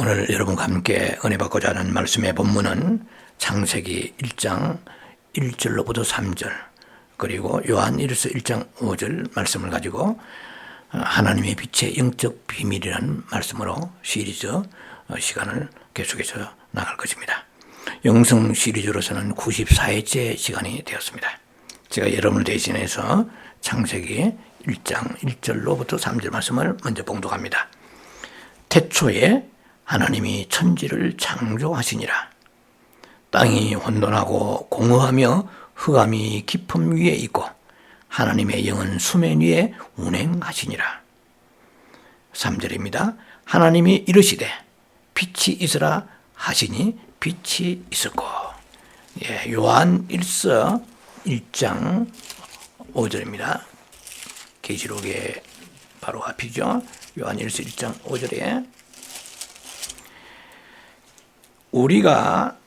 오늘 여러분과 함께 은혜 받고자 하는 말씀의 본문은 창세기 1장 1절로부터 3절 그리고 요한일서 1장 5절 말씀을 가지고 하나님의 빛의 영적 비밀이라는 말씀으로 시리즈 시간을 계속해서 나갈 것입니다. 영성 시리즈로서는 94회째 시간이 되었습니다. 제가 여러분을 대신해서 창세기 1장 1절로부터 3절 말씀을 먼저 봉독합니다. 태초에 하나님이 천지를 창조하시니라. 땅이 혼돈하고 공허하며 흑암이 깊음 위에 있고 하나님의 영은 수면 위에 운행하시니라. 3절입니다. 하나님이 이르시되 빛이 있으라 하시니 빛이 있었고. 요한일서 1장 5절입니다. 계시록의 바로 앞이죠. 요한일서 1장 5절에 우리가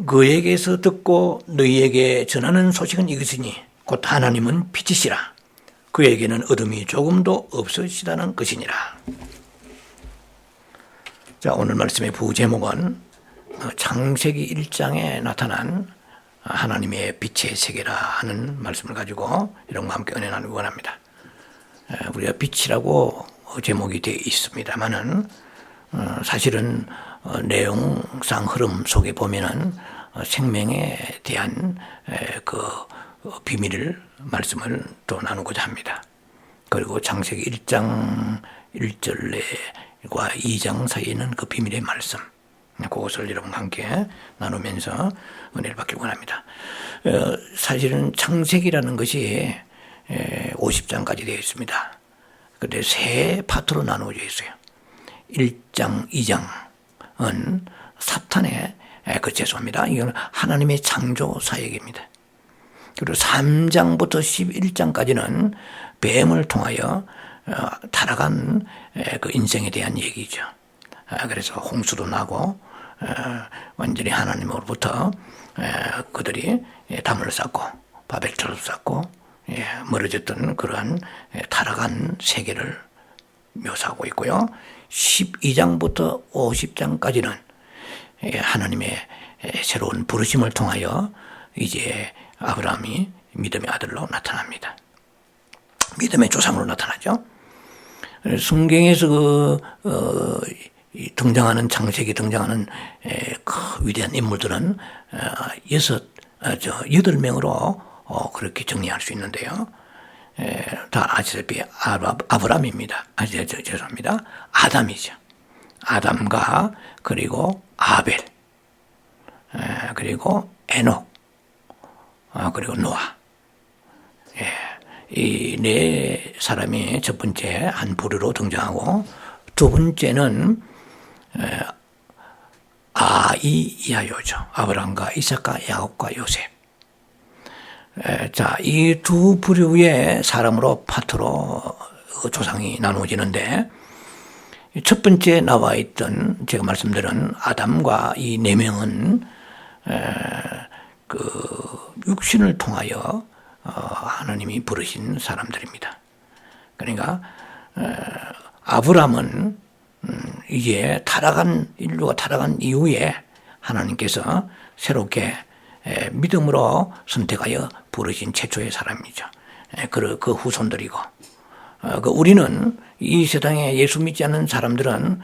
그에게서 듣고 너희에게 전하는 소식은 이것이니 곧 하나님은 빛이시라. 그에게는 어둠이 조금도 없으시다는 것이니라. 자, 오늘 말씀의 부제목은 창세기 1장에 나타난 하나님의 빛의 세계라 하는 말씀을 가지고 여러분과 함께 은혜 나누기 원합니다. 우리가 빛이라고 제목이 되어 있습니다만은 사실은 내용상 흐름 속에 보면은 생명에 대한 그 비밀을 말씀을 또 나누고자 합니다. 그리고 창세기 1장 1절과 2장 사이에는 그 비밀의 말씀, 그것을 여러분과 함께 나누면서 은혜를 받길 원합니다. 사실은 창세기라는 것이 50장까지 되어 있습니다. 그런데 세 파트로 나누어져 있어요. 1장, 2장은 사탄의 죄송합니다. 이건 하나님의 창조 사역입니다. 그리고 3장부터 11장까지는 뱀을 통하여 타락한 그 인생에 대한 얘기죠. 그래서 홍수도 나고 완전히 하나님으로부터 그들이 담을 쌓고 바벨탑을 쌓고 멀어졌던 그러한 타락한 세계를 묘사하고 있고요. 12장부터 50장까지는 하나님의 새로운 부르심을 통하여 이제 아브라함이 믿음의 아들로 나타납니다. 믿음의 조상으로 나타나죠. 성경에서 등장하는 창세기 등장하는 그 위대한 인물들은 8명으로 그렇게 정리할 수 있는데요. 다 아시다시피 아브라함입니다. 죄송합니다. 아담이죠. 아담과 그리고 아벨, 그리고 에녹, 그리고 노아. 이 네 사람이 첫 번째 한 부류로 등장하고 두 번째는 아이야요죠. 아브라함과 이삭과 야곱과 요셉. 자, 이 두 부류의 사람으로 파트로 조상이 나누어지는데 첫 번째 나와 있던 제가 말씀드린 아담과 이 네 명은 그 육신을 통하여 하나님이 부르신 사람들입니다. 그러니까 아브라함은 이제 인류가 타락한 이후에 하나님께서 새롭게 믿음으로 선택하여 부르신 최초의 사람이죠. 그 후손들이고, 우리는 이 세상에 예수 믿지 않는 사람들은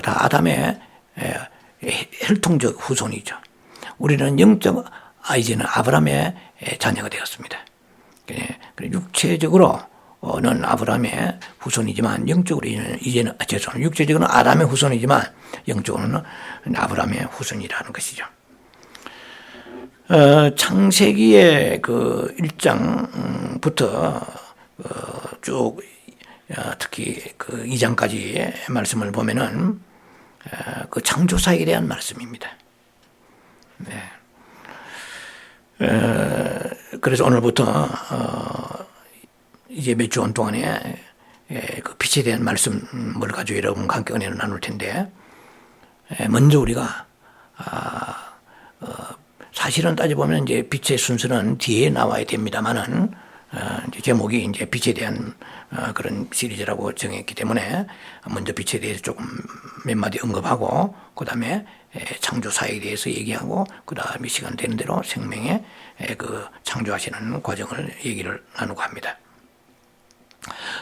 다 아담의 혈통적 후손이죠. 우리는 영적 이제는 아브라함의 자녀가 되었습니다. 육체적으로는 아브라함의 후손이지만 영적으로는 이제는 육체적으로는 아담의 후손이지만 영적으로는 아브라함의 후손이라는 것이죠. 창세기의 그 1장부터 쭉 특히 그 2장까지 말씀을 보면은 그 창조사에 대한 말씀입니다. 네. 그래서 오늘부터 이제 몇 주간 동안에 그 빛에 대한 말씀을 가지고 여러분과 함께 은혜를 나눌 텐데 먼저 우리가 사실은 따져보면 이제 빛의 순서는 뒤에 나와야 됩니다만은 이제 제목이 이제 빛에 대한 그런 시리즈라고 정했기 때문에 먼저 빛에 대해서 조금 몇 마디 언급하고 그 다음에 창조사에 대해서 얘기하고 그 다음에 시간 되는 대로 생명의 그 창조하시는 과정을 얘기를 나누고 합니다.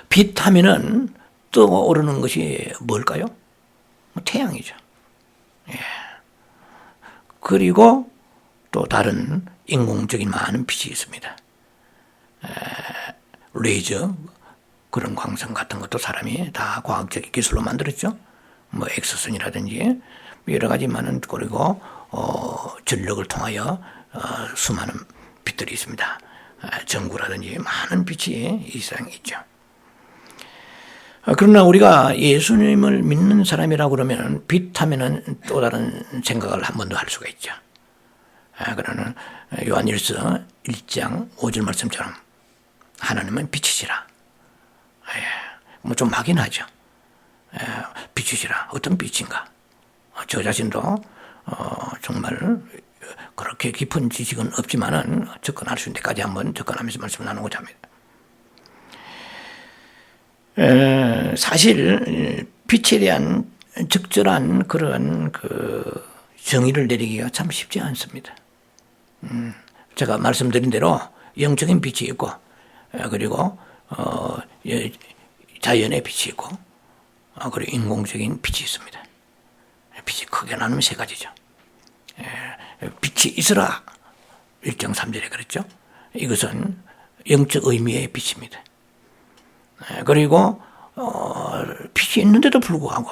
빛 하면은 떠오르는 것이 뭘까요? 태양이죠. 예. 그리고 또 다른 인공적인 많은 빛이 있습니다. 레이저 그런 광선 같은 것도 사람이 다 과학적인 기술로 만들었죠. 뭐 엑스선이라든지 여러 가지 많은, 그리고 전력을 통하여 수많은 빛들이 있습니다. 전구라든지 많은 빛이 이 세상에 있죠. 그러나 우리가 예수님을 믿는 사람이라고 그러면 빛 하면은 또 다른 생각을 한 번 더 할 수가 있죠. 그러는 요한일서 1장 5절 말씀처럼 하나님은 빛이시라. 뭐 좀 막연하죠. 빛이시라. 어떤 빛인가? 저 자신도 정말 그렇게 깊은 지식은 없지만은 접근할 수 있는 데까지 한번 접근하면서 말씀을 나누고자 합니다. 사실 빛에 대한 적절한 그런 그 정의를 내리기가 참 쉽지 않습니다. 제가 말씀드린 대로 영적인 빛이 있고, 그리고 자연의 빛이 있고, 그리고 인공적인 빛이 있습니다. 빛이 크게 나누면 세 가지죠. 빛이 있으라 1장 3절에 그랬죠. 이것은 영적 의미의 빛입니다. 그리고 빛이 있는데도 불구하고,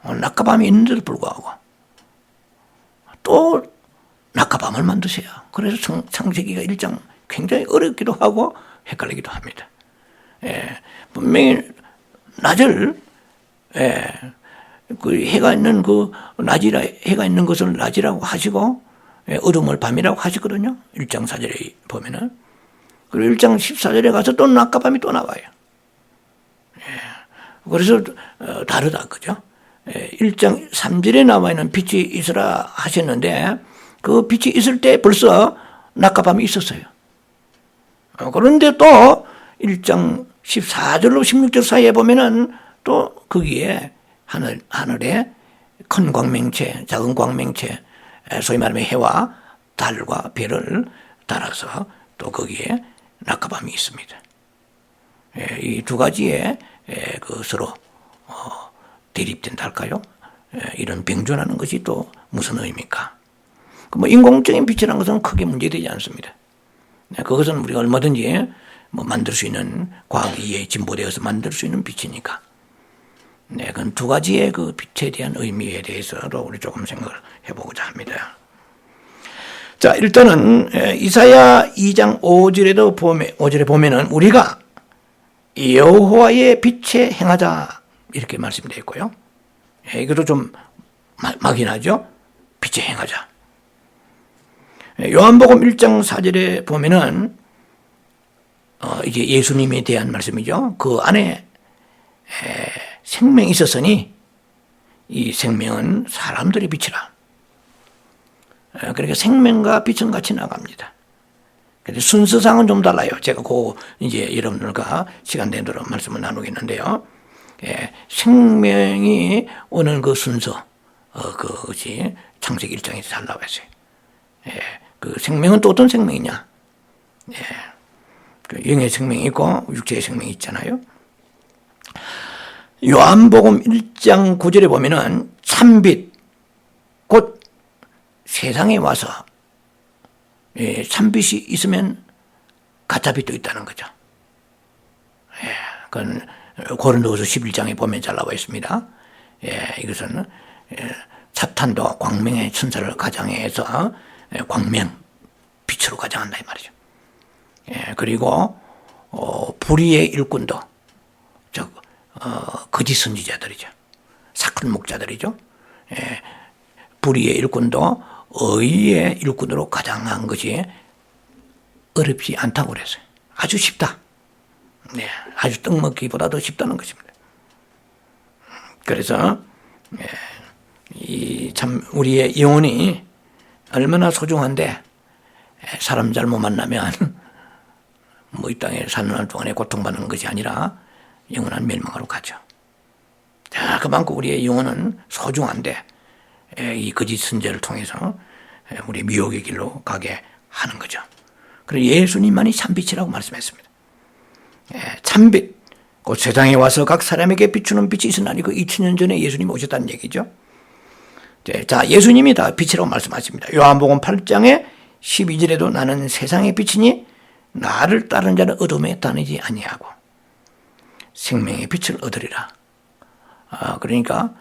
낮과 밤이 있는데도 불구하고 또 낮과 밤을 만드세요. 그래서 창세기가 1장 굉장히 어렵기도 하고 헷갈리기도 합니다. 분명히 낮을, 그 해가 있는 그 낮이라, 해가 있는 것을 낮이라고 하시고 어둠을 밤이라고 하시거든요. 1장 4절에 보면은. 그리고 1장 14절에 가서 또 낮과 밤이 또 나와요. 그래서 다르다, 그죠? 1장 3절에 나와 있는 빛이 있으라 하셨는데 그 빛이 있을 때 벌써 낮과 밤이 있었어요. 그런데 또 1장 14절로 16절 사이에 보면은 또 거기에 하늘에 큰 광명체, 작은 광명체, 소위 말하면 해와 달과 별을 따라서 또 거기에 낮과 밤이 있습니다. 이 두 가지의 그 서로 대립된다 할까요? 이런 병존하는 것이 또 무슨 의미입니까? 뭐 인공적인 빛이라는 것은 크게 문제되지 않습니다. 그것은 우리가 얼마든지 뭐 만들 수 있는 과학 이해에 진보되어서 만들 수 있는 빛이니까. 그건 두 가지의 그 빛에 대한 의미에 대해서도 우리 조금 생각을 해보고자 합니다. 자, 일단은 이사야 2장 5절에 보면은 우리가 여호와의 빛에 행하자 이렇게 말씀되어 있고요. 이것도 좀 막연하죠. 빛에 행하자. 요한복음 1장 4절에 보면은 이제 예수님에 대한 말씀이죠. 그 안에 생명이 있었으니 이 생명은 사람들의 빛이라. 그러니까 생명과 빛은 같이 나갑니다. 근데 순서상은 좀 달라요. 제가 이제 여러분들과 시간 되는 대로 말씀을 나누겠는데요. 생명이 오는 그 순서, 그것이 창세기 1장에서 잘 나와 있어요. 그 생명은 또 어떤 생명이냐? 그 영의 생명이 있고 육체의 생명이 있잖아요. 요한복음 1장 9절에 보면은 참빛, 곧 세상에 와서 참빛이 있으면 가짜빛도 있다는 거죠. 그건 고린도후서 11장에 보면 잘 나와 있습니다. 이것은 사탄도 광명의 천사를 가장해서 광명, 빛으로 가장한다 이 말이죠. 그리고 불의의 일꾼도 거짓 선지자들이죠. 사큰 목자들이죠. 불의의 일꾼도 의의 일꾼으로 가장한 것이 어렵지 않다고 그랬어요. 아주 쉽다. 아주 떡먹기보다 더 쉽다는 것입니다. 그래서 참 우리의 영혼이 얼마나 소중한데 사람 잘못 만나면 뭐 이 땅에 사는 날 동안에 고통받는 것이 아니라 영원한 멸망으로 가죠. 자, 그만큼 우리의 영혼은 소중한데 이 거짓 선지자를 통해서 우리 미혹의 길로 가게 하는 거죠. 그래서 예수님만이 참빛이라고 말씀했습니다. 참빛, 곧 세상에 와서 각 사람에게 비추는 빛이 있으나니 그 2000년 전에 예수님이 오셨다는 얘기죠. 자, 예수님이 다 빛이라고 말씀하십니다. 요한복음 8장에 12절에도 나는 세상의 빛이니 나를 따르는 자는 어둠에 다니지 아니하고 생명의 빛을 얻으리라. 그러니까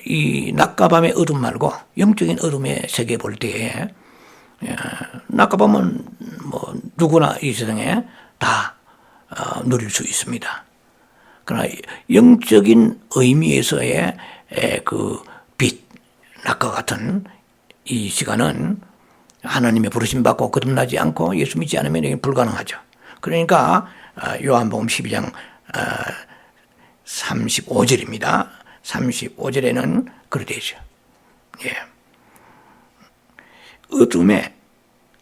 이 낮과 밤의 어둠 말고 영적인 어둠의 세계 볼 때에 낮과 밤은 뭐 누구나 이 세상에 다 누릴 수 있습니다. 그러나 영적인 의미에서의 그 빛, 낮과 같은 이 시간은 하나님의 부르심 받고 거듭나지 않고 예수 믿지 않으면 이게 불가능하죠. 그러니까 요한복음 12장 35절입니다. 35절에는 그렇게 되죠. 예. 어둠에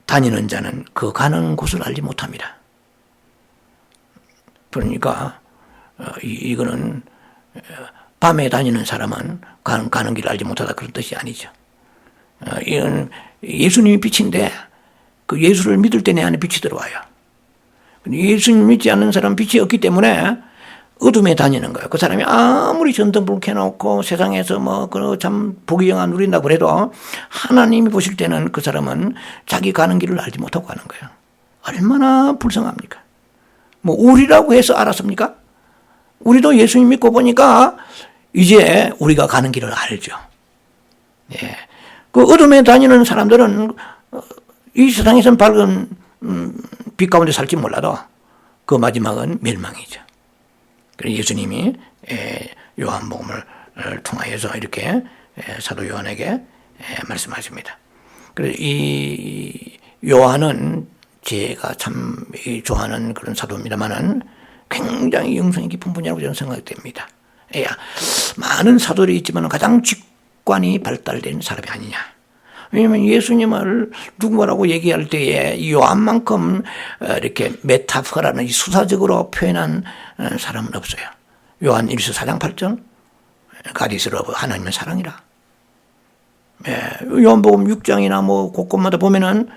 다니는 자는 그 가는 곳을 알지 못합니다. 그러니까 이거는 밤에 다니는 사람은 가는 길을 알지 못하다 그런 뜻이 아니죠. 이건 예수님이 빛인데 그 예수를 믿을 때 내 안에 빛이 들어와요. 예수님 믿지 않는 사람은 빛이 없기 때문에 어둠에 다니는 거예요. 그 사람이 아무리 전등불 켜놓고 세상에서 뭐 참 복이 영화 누린다고 그래도 하나님이 보실 때는 그 사람은 자기 가는 길을 알지 못하고 가는 거예요. 얼마나 불쌍합니까? 뭐 우리라고 해서 알았습니까? 우리도 예수님 믿고 보니까 이제 우리가 가는 길을 알죠. 예. 그 어둠에 다니는 사람들은 이 세상에서는 밝은 빛 가운데 살지 몰라도 그 마지막은 멸망이죠. 그래서 예수님이 요한복음을 통하여서 이렇게 사도 요한에게 말씀하십니다. 그래서 이 요한은 제가 참 좋아하는 그런 사도입니다만은 굉장히 영성이 깊은 분이라고 저는 생각이 됩니다. 많은 사도들이 있지만 가장 직관이 발달된 사람이 아니냐. 왜냐하면 예수님을 누구라고 얘기할 때에 이 요한만큼 이렇게 메타포라는 수사적으로 표현한 사람은 없어요. 요한 1서 4장 8절 God is love, 하나님은 사랑이라. 요한복음 6장이나 뭐 곳곳마다 보면은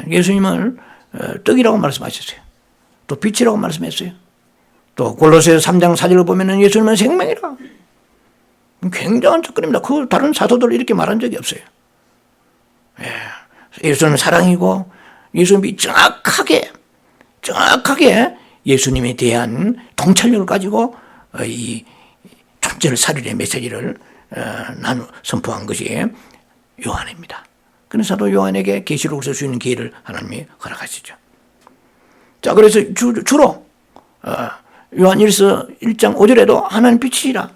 예수님을 떡이라고 말씀하셨어요. 또 빛이라고 말씀했어요. 또 골로새서 3장 4절을 보면은 예수님은 생명이라. 굉장한 접근입니다. 그 다른 사도들 이렇게 말한 적이 없어요. 예수님은 사랑이고 예수님이 정확하게 예수님에 대한 통찰력을 가지고 이 존재를 살리는 메시지를 선포한 것이 요한입니다. 그래서 사도 요한에게 계시록을 쓸 수 있는 기회를 하나님이 허락하시죠. 자, 그래서 주로 요한 1서 1장 5절에도 하나님 빛이라.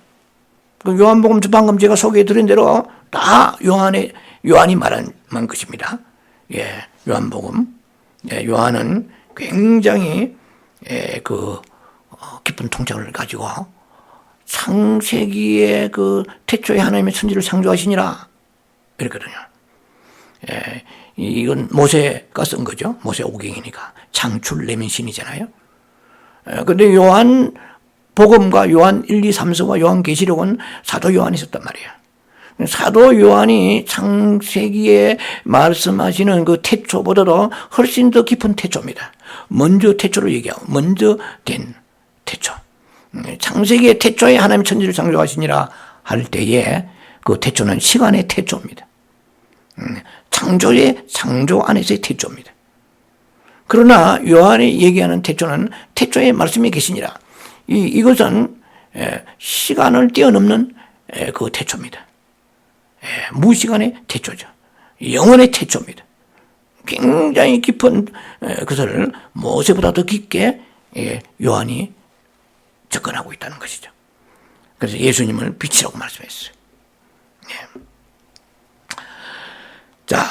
그 요한복음 방금 제가 소개해 드린 대로 다 요한이 말한 것입니다. 요한복음. 요한은 굉장히 깊은 통찰을 가지고 창세기의 그 태초에 하나님의 천지를 창조하시니라 이랬거든요. 이건 모세가 쓴 거죠. 모세 오경이니까 창출 내면신이잖아요. 그런데 요한 복음과 요한 1, 2, 3서와 요한 계시록은 사도 요한이 썼단 말이에요. 사도 요한이 창세기에 말씀하시는 그 태초보다도 훨씬 더 깊은 태초입니다. 먼저 태초를 얘기하고 먼저 된 태초. 창세기의 태초에 하나님 천지를 창조하시니라 할 때에 그 태초는 시간의 태초입니다. 창조의 창조 안에서의 태초입니다. 그러나 요한이 얘기하는 태초는 태초에 말씀이 계시니라. 이것은 시간을 뛰어넘는 그 태초입니다. 무시간의 태초죠. 영원의 태초입니다. 굉장히 깊은 것을 모세보다 더 깊게 요한이 접근하고 있다는 것이죠. 그래서 예수님을 빛이라고 말씀했어요. 자,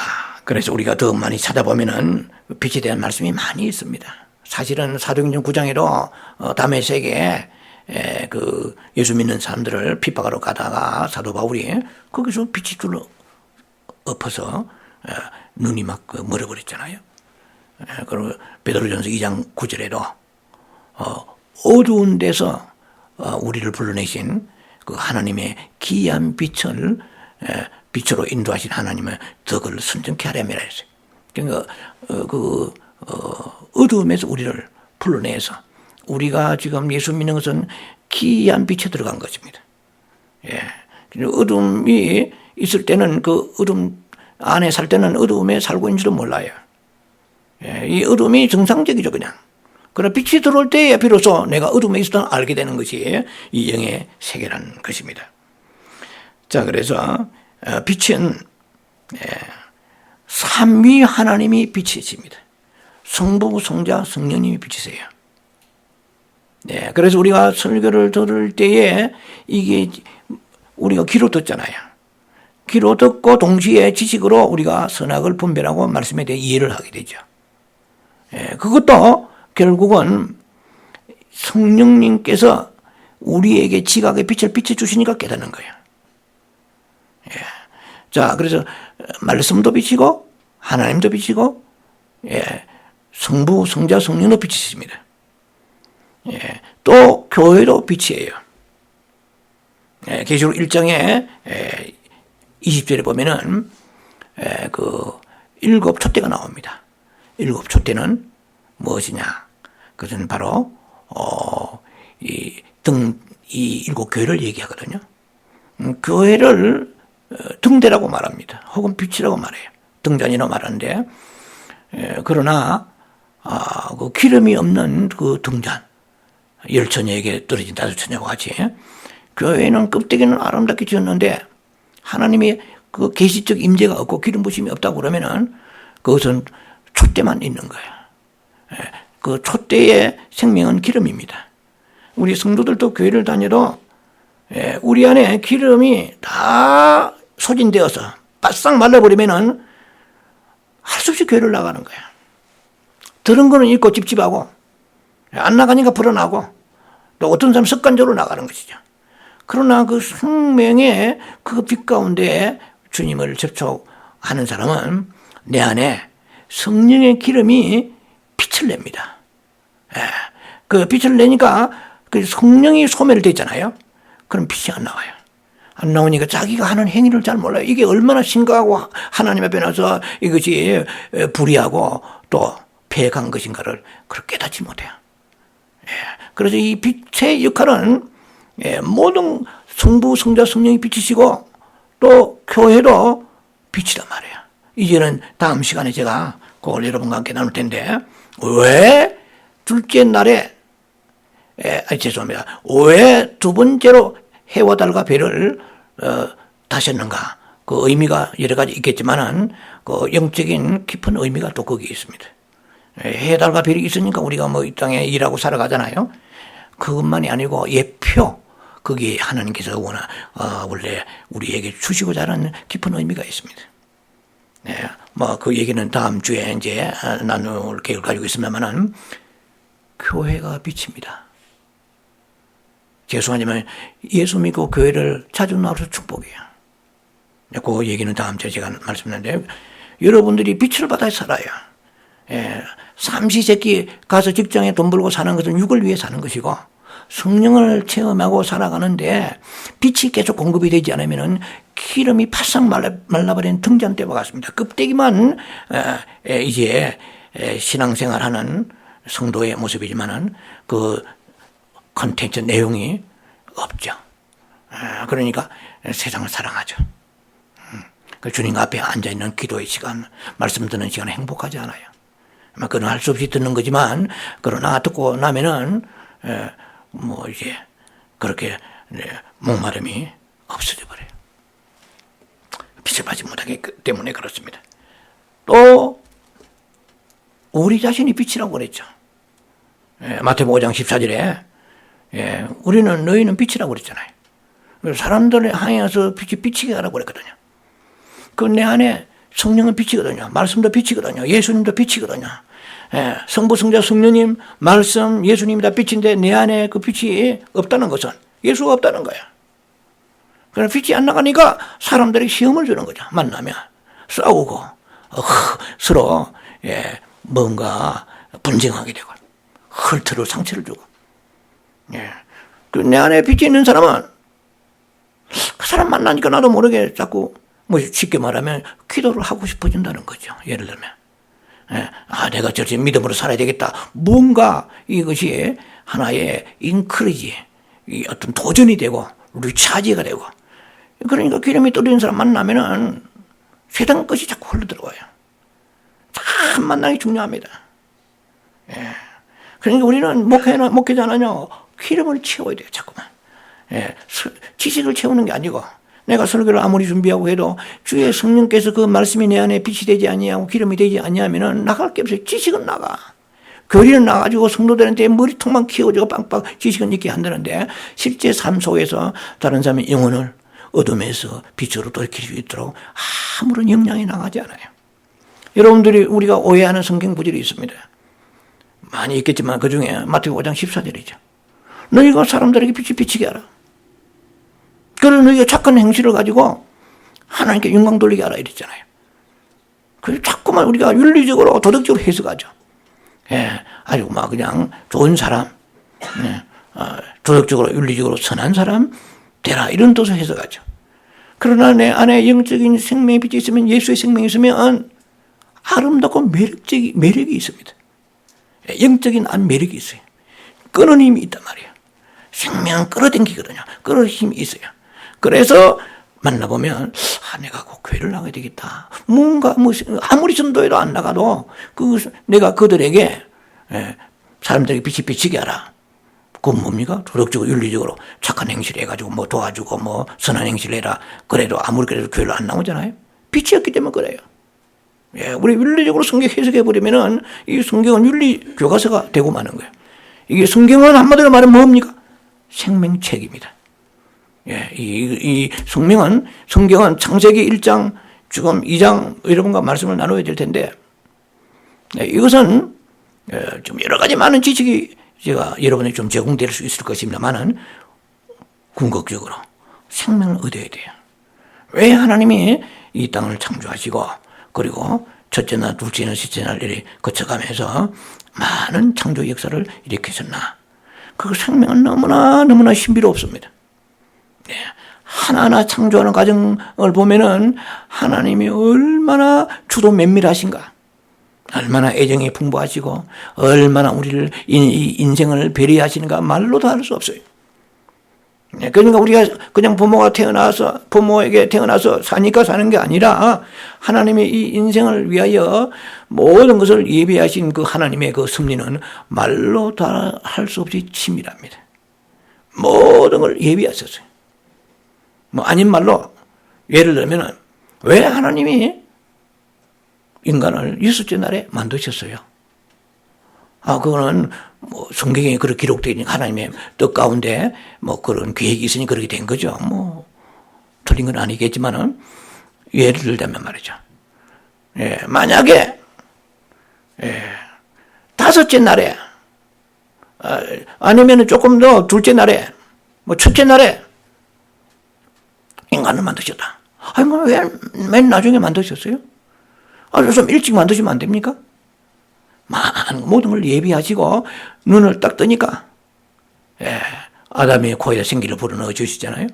그래서 우리가 더 많이 찾아보면은 빛에 대한 말씀이 많이 있습니다. 사실은 사도행전 9장에도 다메섹에 그 예수 믿는 사람들을 핍박하러 가다가 사도 바울이 거기서 빛이 둘러 엎어서 눈이 막 멀어버렸잖아요. 그리고 베드로전서 2장 9절에도 어두운 데서 우리를 불러내신 그 하나님의 기이한 빛을 빛으로 인도하신 하나님의 덕을 순정케 하려면 했어요. 그러니까 어두움에서 우리를 불러내서 우리가 지금 예수 믿는 것은 기이한 빛에 들어간 것입니다. 어둠이 있을 때는 그 어둠 안에 살 때는 어두움에 살고 있는 줄은 몰라요. 이 어둠이 정상적이죠, 그냥. 그러나 빛이 들어올 때에 비로소 내가 어둠에 있었던 알게 되는 것이 이 영의 세계라는 것입니다. 자, 그래서 빛은 삼위 하나님이 빛이십니다. 성부, 성자, 성령님이 빛이세요. 그래서 우리가 설교를 들을 때에 이게 우리가 귀로 듣잖아요. 귀로 듣고 동시에 지식으로 우리가 선악을 분별하고 말씀에 대해 이해를 하게 되죠. 그것도 결국은 성령님께서 우리에게 지각의 빛을 비춰주시니까 깨닫는 거예요. 자, 그래서 말씀도 빛이고 하나님도 빛이고 성부, 성자, 성령도 빛이십니다. 또 교회도 빛이에요. 계시록 1장에 20절에 보면은 그 7 촛대가 나옵니다. 7 촛대는 무엇이냐? 그것은 바로 이 7 교회를 얘기하거든요. 교회를 등대라고 말합니다. 혹은 빛이라고 말해요. 등잔이라고 말하는데 그러나 그 기름이 없는 그 등잔, 열처녀에게 떨어진 5처녀와 같이 교회는 껍데기는 아름답게 지었는데 하나님이 그 계시적 임재가 없고 기름 부심이 없다고 그러면은 그것은 촛대만 있는 거예요. 그 촛대의 생명은 기름입니다. 우리 성도들도 교회를 다녀도 우리 안에 기름이 다 소진되어서 바싹 말라버리면은 할 수 없이 교회를 나가는 거야. 들은 거는 읽고 찝찝하고 안 나가니까 불어나고 또 어떤 사람 습관적으로 나가는 것이죠. 그러나 그 생명의 그 빛 가운데 주님을 접촉하는 사람은 내 안에 성령의 기름이 빛을 냅니다. 그 빛을 내니까 그 성령이 소멸되잖아요. 그럼 빛이 안 나와요. 안 나오니까 자기가 하는 행위를 잘 몰라요. 이게 얼마나 심각하고 하나님 앞에 나서 이것이 불의하고 또 폐역한 것인가를 그렇게 깨닫지 못해요. 그래서 이 빛의 역할은 모든 성부, 성자, 성령이 빛이시고 또 교회도 빛이란 말이에요. 이제는 다음 시간에 제가 그걸 여러분과 함께 나눌 텐데 왜 둘째 날에 죄송합니다. 왜 두 번째로 해와 달과 별을 다셨는가? 그 의미가 여러 가지 있겠지만은 그 영적인 깊은 의미가 또 거기에 있습니다. 해, 달과 별이 있으니까 우리가 뭐 이 땅에 일하고 살아가잖아요. 그것만이 아니고 예표, 거기에 하나님께서 원래 우리에게 주시고자 하는 깊은 의미가 있습니다. 뭐 그 얘기는 다음 주에 이제 나눌 계획을 가지고 있습니다만은 교회가 빛입니다. 죄송하지만 예수 믿고 교회를 자주 나와서 축복이에요. 그 얘기는 다음 주에 제가 말씀드렸는데 여러분들이 빛을 받아 살아요. 삼시세끼 가서 직장에 돈 벌고 사는 것은 육을 위해 사는 것이고 성령을 체험하고 살아가는데 빛이 계속 공급이 되지 않으면 기름이 바싹 말라버린 등잔대와 같습니다. 껍데기만 이제 신앙생활하는 성도의 모습이지만은 그 컨텐츠 내용이 없죠. 그러니까 세상을 사랑하죠. 주님 앞에 앉아있는 기도의 시간, 말씀 듣는 시간은 행복하지 않아요. 그건 할 수 없이 듣는 거지만, 그러나 듣고 나면은, 뭐 이제, 그렇게, 목마름이 없어져 버려요. 빛을 받지 못하기 때문에 그렇습니다. 또, 우리 자신이 빛이라고 그랬죠. 마태복음 5장 14절에, 우리는 너희는 빛이라고 그랬잖아요. 사람들을 향해서 빛이 비치게 하라고 그랬거든요. 그 내 안에 성령은 빛이거든요. 말씀도 빛이거든요. 예수님도 빛이거든요. 성부, 성자, 성령님, 말씀, 예수님이 다 빛인데 내 안에 그 빛이 없다는 것은 예수가 없다는 거야. 그럼 빛이 안 나가니까 사람들이 시험을 주는 거죠. 만나면 싸우고 서로 뭔가 분쟁하게 되고 헐트로 상처를 주고. 예. 내 안에 빛이 있는 사람은 그 사람 만나니까 나도 모르게 자꾸 뭐 쉽게 말하면 기도를 하고 싶어진다는 거죠. 예를 들면. 예. 내가 저렇게 믿음으로 살아야 되겠다. 뭔가 이것이 하나의 인크리지, 어떤 도전이 되고 리차지가 되고. 그러니까 기름이 떨어진 사람 만나면은 세상 것이 자꾸 흘러들어와요. 참 만나기 중요합니다. 예. 그러니까 우리는 목회자는요, 기름을 채워야 돼요, 자꾸만. 예. 지식을 채우는 게 아니고, 내가 설교를 아무리 준비하고 해도 주의 성령께서 그 말씀이 내 안에 빛이 되지 아니하고 기름이 되지 아니하면은 나갈 게 없어요. 지식은 나가. 교리는 나가지고 성도들한테 머리통만 키워주고 빵빵 지식은 있게 한다는데, 실제 삶 속에서 다른 사람의 영혼을 어둠에서 빛으로 돌이킬 수 있도록 아무런 영향이 나가지 않아요. 여러분들이 우리가 오해하는 성경 구절이 있습니다. 많이 있겠지만 그 중에 마태복음 5장 14절이죠. 너희가 사람들에게 빛이 비치게 하라. 그래서 너희가 착한 행실을 가지고 하나님께 영광 돌리게 하라 이랬잖아요. 그래서 자꾸만 우리가 윤리적으로 도덕적으로 해석하죠. 예, 아주 막 그냥 좋은 사람, 예, 도덕적으로 윤리적으로 선한 사람 되라 이런 뜻을 해석하죠. 그러나 내 안에 영적인 생명의 빛이 있으면, 예수의 생명이 있으면 아름답고 매력이 있습니다. 영적인 매력이 있어요. 끄는 힘이 있단 말이에요. 생명은 끌어당기거든요. 끌어당기는 힘이 있어요. 그래서 만나보면 내가 꼭 교회를 나가야 되겠다. 뭔가 아무리 전도해도 안 나가도 내가 그들에게 사람들에게 빛이 비치게 하라. 그건 뭡니까? 도덕적으로 윤리적으로 착한 행실을 해가지고 뭐 도와주고 뭐 선한 행실을 해라. 그래도 아무리 그래도 교회를 안 나오잖아요. 빛이 없기 때문에 그래요. 예, 우리 윤리적으로 성경 해석해버리면은 이 성경은 윤리 교과서가 되고 마는 거예요. 이게 성경은 한마디로 말하면 뭡니까? 생명책입니다. 예, 이 성경은 창세기 1장, 지금 2장 여러분과 말씀을 나눠야 될 텐데, 이것은 좀 여러 가지 많은 지식이 제가 여러분에게 좀 제공될 수 있을 것입니다만은 궁극적으로 생명을 얻어야 돼요. 왜 하나님이 이 땅을 창조하시고 그리고 첫째 날, 둘째 날, 셋째 날 이렇게 거쳐가면서 많은 창조 역사를 일으키셨나? 그 생명은 너무나 신비롭습니다. 네. 하나하나 창조하는 과정을 보면은 하나님이 얼마나 주도 면밀하신가, 얼마나 애정이 풍부하시고 얼마나 우리를 이 인생을 배려하시는가 말로도 할 수 없어요. 그러니까 우리가 그냥 부모에게 태어나서 사니까 사는 게 아니라 하나님의 이 인생을 위하여 모든 것을 예비하신 그 하나님의 그 섭리는 말로 다 할 수 없이 치밀합니다. 모든 걸 예비하셨어요. 뭐 아닌 말로 예를 들면 왜 하나님이 인간을 6째 날에 만드셨어요? 그거는 뭐 성경에 그렇게 기록되어 있는 하나님의 뜻 가운데 뭐 그런 계획이 있으니 그렇게 된 거죠. 뭐 틀린 건 아니겠지만은 예를 들자면 말이죠. 예, 만약에 5째 날에 아니면은 조금 더 둘째 날에 뭐 첫째 날에 인간을 만드셨다. 뭐 왜 맨 나중에 만드셨어요? 좀 일찍 만드시면 안 됩니까? 모든 걸 예비하시고 눈을 딱 뜨니까 아담의 코에다 생기를 불어넣어 주시잖아요.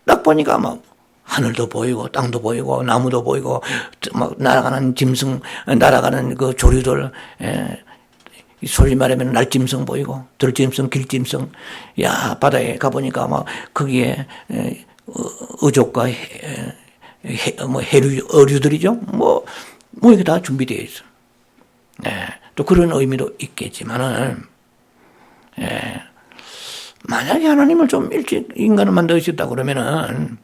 딱 보니까 막 하늘도 보이고 땅도 보이고 나무도 보이고 막 날아가는 짐승, 날아가는 그 조류들, 솔리 말하면 날짐승 보이고 들짐승, 길짐승. 바다에 가보니까 막 거기에 어족과 어류들이죠. 뭐 이게 다 준비되어 있어. 또 그런 의미도 있겠지만은, 만약에 하나님을 좀 일찍 인간을 만드셨다 그러면은,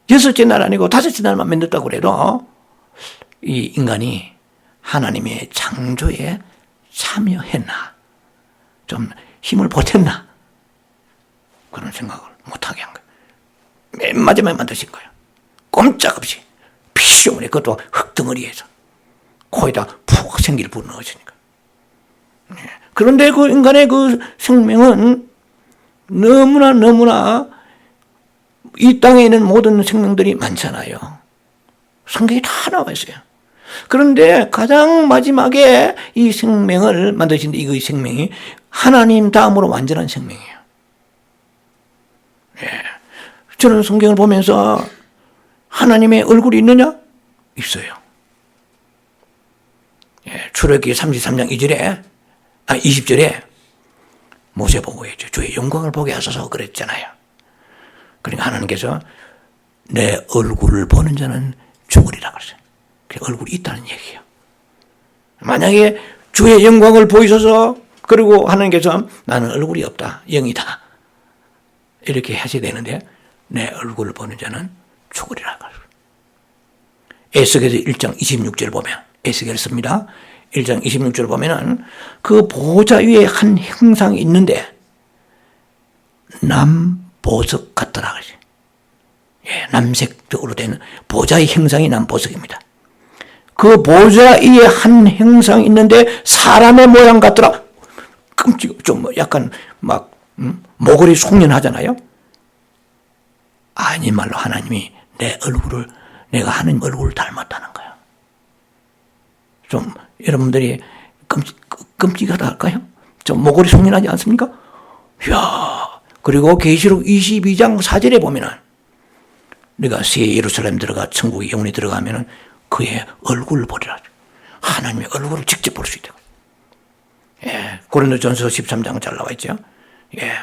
6째 날 아니고 5째 날만 만들었다고 그래도, 이 인간이 하나님의 창조에 참여했나, 좀 힘을 보탰나, 그런 생각을 못하게 한 거예요. 맨 마지막에 만드신 거예요. 꼼짝없이, 피시오문에 그것도 흙덩어리에서. 코에다 푹 생기를 불어넣으시니까. 그런데 그 인간의 그 생명은 너무나 이 땅에 있는 모든 생명들이 많잖아요. 성경에 다 나와 있어요. 그런데 가장 마지막에 이 생명을 만드신데 이거 생명이 하나님 다음으로 완전한 생명이에요. 예. 저는 성경을 보면서 하나님의 얼굴이 있느냐? 있어요. 예. 출애굽기 33장 20절에 모세 보고 했죠. 주의 영광을 보게 하소서 그랬잖아요. 그러니까 하나님께서 내 얼굴을 보는 자는 죽으리라 그랬어요. 얼굴이 있다는 얘기예요. 만약에 주의 영광을 보이소서 그리고 하나님께서 나는 얼굴이 없다. 영이다. 이렇게 하셔야 되는데 내 얼굴을 보는 자는 죽으리라 그랬어요. 에스겔서 1장 26절 보면 에스겔 씁니다. 1장 26절 보면은 그 보좌 위에 한 형상이 있는데 남보석 같더라 그러죠. 예, 남색적으로 된 보좌의 형상이 남보석입니다. 그 보좌 위에 한 형상이 있는데 사람의 모양 같더라. 끔찍, 좀 약간 막 모골이 송연하잖아요. 아니 말로 하나님이 내 얼굴을 내가 하나님 얼굴을 닮았다는 거야. 좀 여러분들이 끔찍하다 할까요? 좀 모골이 송연하지 않습니까? 이야. 그리고 계시록 22장 4절에 보면은 네가 새 예루살렘 들어가 천국에 영원히 들어가면은 그의 얼굴을 보리라. 하나님의 얼굴을 직접 볼 수 있다. 예. 고린도전서 13장 잘 나와 있죠. 예.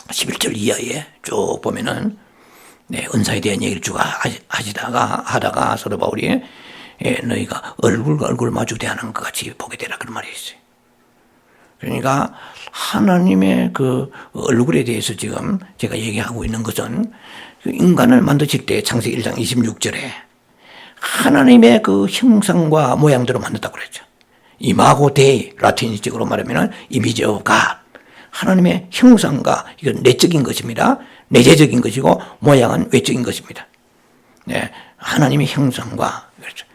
11절 이하에 쭉 보면은 네, 은사에 대한 얘기를 쭉 하다가 사도 바울이 예, 너희가 얼굴과 얼굴 마주 대하는 것 같이 보게 되라 그런 말이 있어요. 그러니까 하나님의 그 얼굴에 대해서 지금 제가 얘기하고 있는 것은 인간을 만드실 때 창세기 1장 26절에 하나님의 그 형상과 모양대로 만든다고 그랬죠. 이마고 데이, 라틴식으로 말하면 이미지 오브 갓. 하나님의 형상과 이건 내적인 것입니다. 내재적인 것이고 모양은 외적인 것입니다. 네, 하나님의 형상과 그렇죠.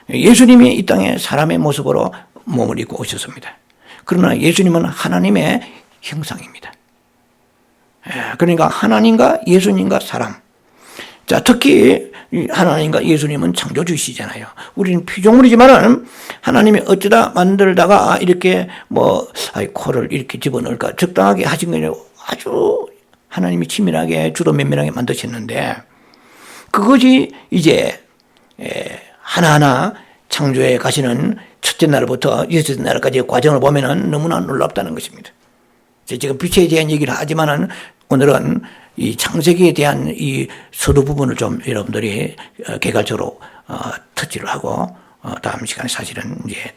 예수님이 이 땅에 사람의 모습으로 몸을 입고 오셨습니다. 그러나 예수님은 하나님의 형상입니다. 그러니까 하나님과 예수님과 사람. 자, 특히 하나님과 예수님은 창조주시잖아요. 우리는 피조물이지만은 하나님이 어쩌다 만들다가 이렇게 코를 이렇게 집어넣을까 적당하게 하신 거예요. 아주 하나님이 치밀하게 주도 면밀하게 만드셨는데 그것이 이제 하나하나 창조에 가시는 첫째 날부터 여섯째 날까지의 과정을 보면은 너무나 놀랍다는 것입니다. 지금 빛에 대한 얘기를 하지만은 오늘은 이 창세기에 대한 이 서두 부분을 좀 여러분들이 개괄적으로 터치를 하고 다음 시간에 사실은 이제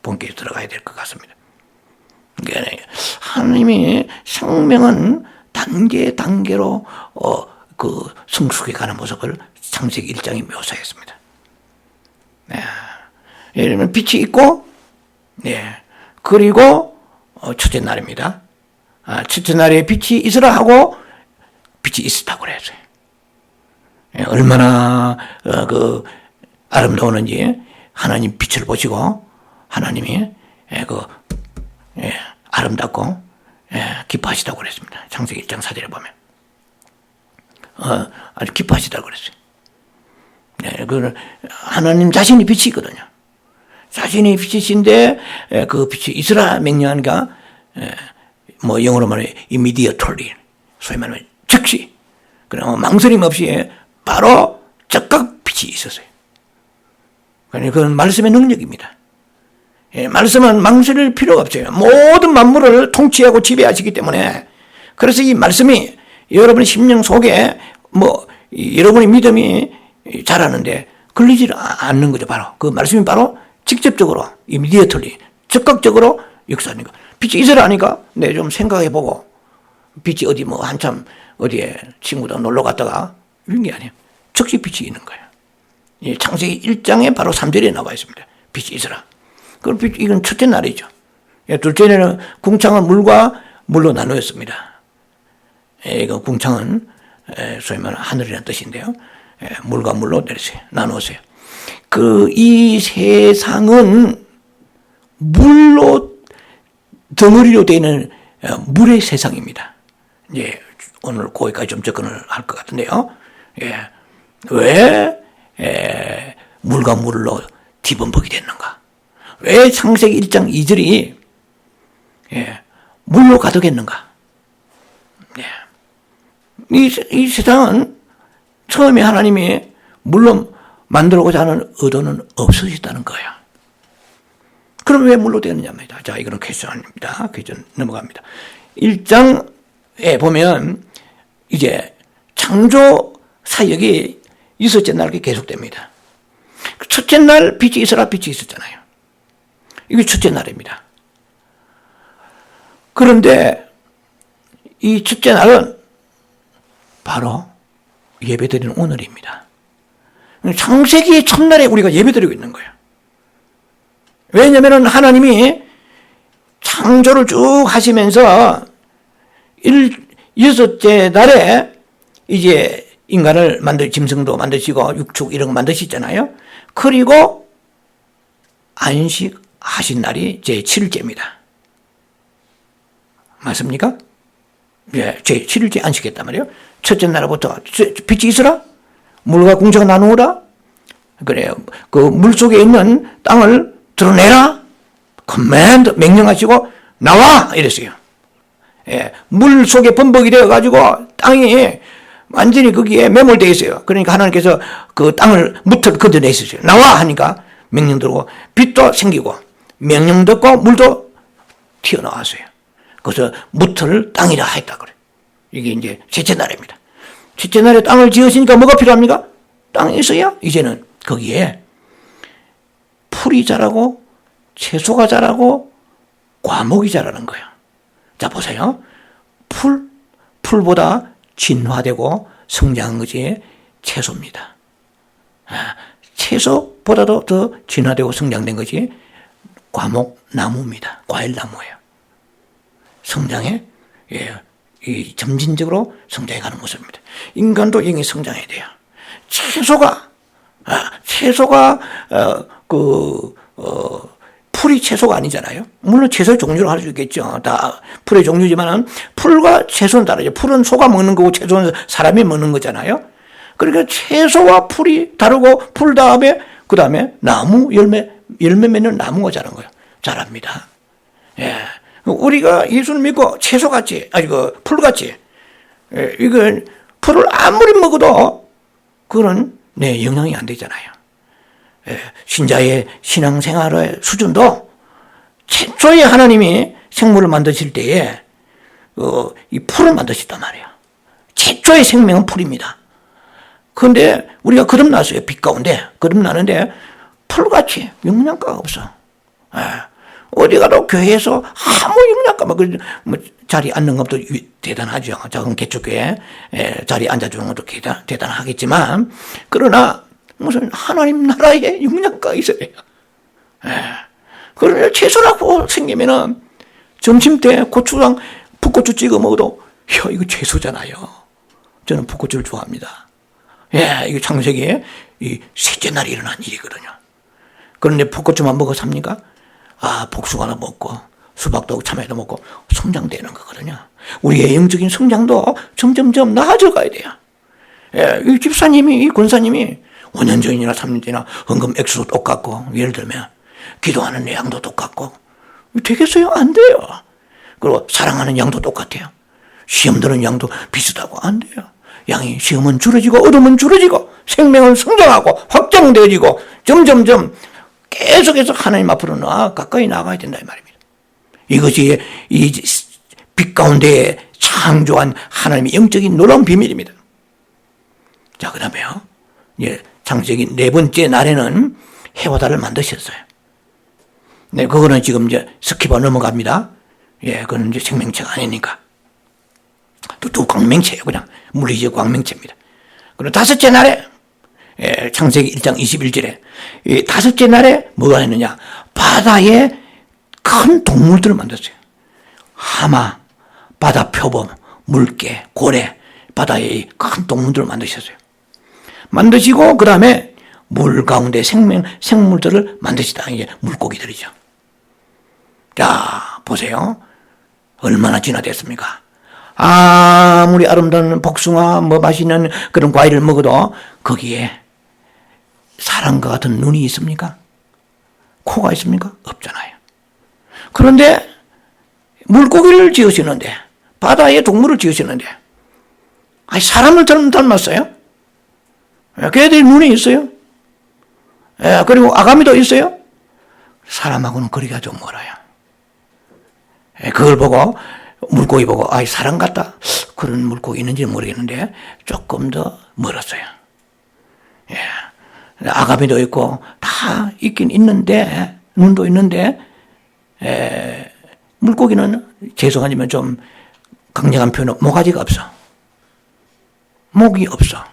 본격에 들어가야 될 것 같습니다. 그러니까 하나님이 생명은 단계로 그 성숙해 가는 모습을 창세기 1장이 묘사했습니다. 네. 예를 들면 빛이 있고, 네. 그리고 첫째 날입니다. 첫째 날에 빛이 있으라 하고 빛이 있었다고 그랬어요. 예, 얼마나 그 아름다웠는지 하나님 빛을 보시고 하나님이 아름답고 기뻐하시다고 그랬습니다. 창세기 1장 4절에 보면 아주 기뻐하시다고 그랬어요. 네, 그 하나님 자신이 빛이거든요. 자신이 빛이신데 그 빛이 있으라 명령하니까 영어로 말해 immediately 소위 말하면 즉시 그냥 망설임 없이 바로 즉각 빛이 있었어요. 그러니까 그건 말씀의 능력입니다. 말씀은 망설일 필요가 없어요. 모든 만물을 통치하고 지배하시기 때문에 그래서 이 말씀이 여러분의 심령 속에 여러분의 믿음이 자라는데 걸리지 않는 거죠. 바로 그 말씀이 바로 직접적으로 immediately 즉각적으로 역사하는 거. 빛이 있으라 하니까 내 좀 생각해보고 빛이 어디 한참 어디에 친구들 놀러 갔다가 이런 게 아니에요. 즉시 빛이 있는 거예요. 창세기 1장에 바로 3절에 나와 있습니다. 빛이 있으라. 그럼 이건 첫째 날이죠. 둘째 날은 궁창은 물과 물로 나누었습니다. 이거 궁창은 소위 말하는 하늘이라는 뜻인데요. 물과 물로 나누었어요. 이 세상은 물로 덩어리로 되는 물의 세상입니다. 이제 오늘 거기까지 좀 접근을 할 것 같은데요. 왜 물과 물로 뒤범벅이 됐는가? 왜 창세기 1장 2절이 물로 가득했는가? 이 세상은 처음에 하나님이 물로 만들고자 하는 의도는 없으셨다는 거예요. 그럼 왜 물로 되느냐 말이다. 자, 이거는 퀘스천입니다. 퀘스천 넘어갑니다. 1장에 보면 이제 창조 사역이 있었째 날 계속됩니다. 첫째 날 빛이 있어라 빛이 있었잖아요. 이게 첫째 날입니다. 그런데 이 첫째 날은 바로 예배드리는 오늘입니다. 창세기의 첫날에 우리가 예배드리고 있는 거예요. 왜냐하면 하나님이 창조를 쭉 하시면서 여섯째 날에 이제 인간을 짐승도 만드시고 육축 이런 거 만드시잖아요. 그리고 안식하신 날이 제7일째입니다. 맞습니까? 예, 제7일째 안식했단 말이에요. 첫째 날부터 빛이 있으라, 물과 궁창 나누어라. 그래요. 그 물 속에 있는 땅을 드러내라. 커맨드 명령하시고 나와 이랬어요. 예, 물 속에 범벅이 되어가지고 땅이 완전히 거기에 매몰되어 있어요. 그러니까 하나님께서 그 땅을 무틀 걷어내셨어요. 나와 하니까 명령 들고 빛도 생기고 명령 듣고 물도 튀어나왔어요. 그래서 무틀 땅이라 했다 그래요. 이게 이제 셋째 날입니다. 셋째 날에 땅을 지으시니까 뭐가 필요합니까? 땅이 있어야 이제는 거기에 풀이 자라고 채소가 자라고 과목이 자라는 거예요. 자, 보세요. 풀보다 진화되고 성장한 것이 채소입니다. 채소보다도 더 진화되고 성장된 것이 과목 나무입니다. 과일 나무예요. 성장에 이 점진적으로 성장해가는 모습입니다. 인간도 영이 성장해야 돼요. 풀이 채소가 아니잖아요. 물론 채소의 종류로 할 수 있겠죠. 다 풀의 종류지만은 풀과 채소는 다르죠. 풀은 소가 먹는 거고 채소는 사람이 먹는 거잖아요. 그러니까 채소와 풀이 다르고 풀 다음에 그 다음에 나무 열매 맺는 나무가 자란 거예요. 자랍니다. 예. 우리가 예수를 믿고 채소같이 풀같이 이건 풀을 아무리 먹어도 그건 영향이 안 되잖아요. 신자의 신앙생활의 수준도 최초에 하나님이 생물을 만드실 때에 이 풀을 만드셨단 말이에요. 최초의 생명은 풀입니다. 그런데 우리가 거듭났어요. 빛 가운데 거듭나는데 풀같이 영양가가 없어. 어디 가도 교회에서 아무 영양가 자리 앉는 것도 대단하죠. 작은 개척교회 자리 앉아주는 것도 대단하겠지만 그러나 무슨 하나님 나라에 영양가가 있어야 돼요. 그러나 채소라고 생기면은 점심 때 고추랑 풋고추 찍어 먹어도 이거 채소잖아요. 저는 풋고추를 좋아합니다. 이거 창세기에 이 셋째 날에 일어난 일이거든요. 그런데 풋고추만 먹어 삽니까? 복숭아도 먹고 수박도 참외도 먹고 성장되는 거거든요. 우리의 영적인 성장도 점점점 나아져 가야 돼요. 이 집사님이, 이 권사님이 5년 전이나 3년 전이나 헌금 액수도 똑같고, 예를 들면 기도하는 내용도 똑같고, 되겠어요? 안 돼요. 그리고 사랑하는 양도 똑같아요. 시험 드는 양도 비슷하고 안 돼요. 양이 시험은 줄어지고 어둠은 줄어지고 생명은 성장하고 확장되어지고 점점점 계속해서 하나님 앞으로 가까이 나가야 된다 이 말입니다. 이것이 이 빛 가운데 창조한 하나님의 영적인 놀라운 비밀입니다. 자, 그 다음에요. 창세기 네 번째 날에는 해와 달을 만드셨어요. 네, 그거는 지금 이제 스킵하고 넘어갑니다. 그건 이제 생명체가 아니니까. 또 광명체예요. 그냥 물리적 광명체입니다. 그리고 다섯째 날에 창세기 1장 21절에 이 다섯째 날에 뭐가 했느냐? 바다에 큰 동물들을 만들었어요. 하마, 바다 표범, 물개, 고래, 바다에 큰 동물들을 만드셨어요. 만드시고 그 다음에 물 가운데 생물들을 만드시다. 이게 물고기들이죠. 자, 보세요. 얼마나 진화됐습니까? 아무리 아름다운 복숭아, 맛있는 그런 과일을 먹어도 거기에 사람과 같은 눈이 있습니까? 코가 있습니까? 없잖아요. 그런데 물고기를 지으시는데, 바다에 동물을 지으시는데, 사람을 닮았어요? 걔들이 눈이 있어요? 그리고 아가미도 있어요? 사람하고는 거리가 좀 멀어요. 그걸 보고, 물고기 보고, 사람 같다. 그런 물고기 있는지 모르겠는데, 조금 더 멀었어요. 아가미도 있고, 다 있긴 있는데, 눈도 있는데, 물고기는 죄송하지만 좀 강력한 표현은 모가지가 없어. 목이 없어.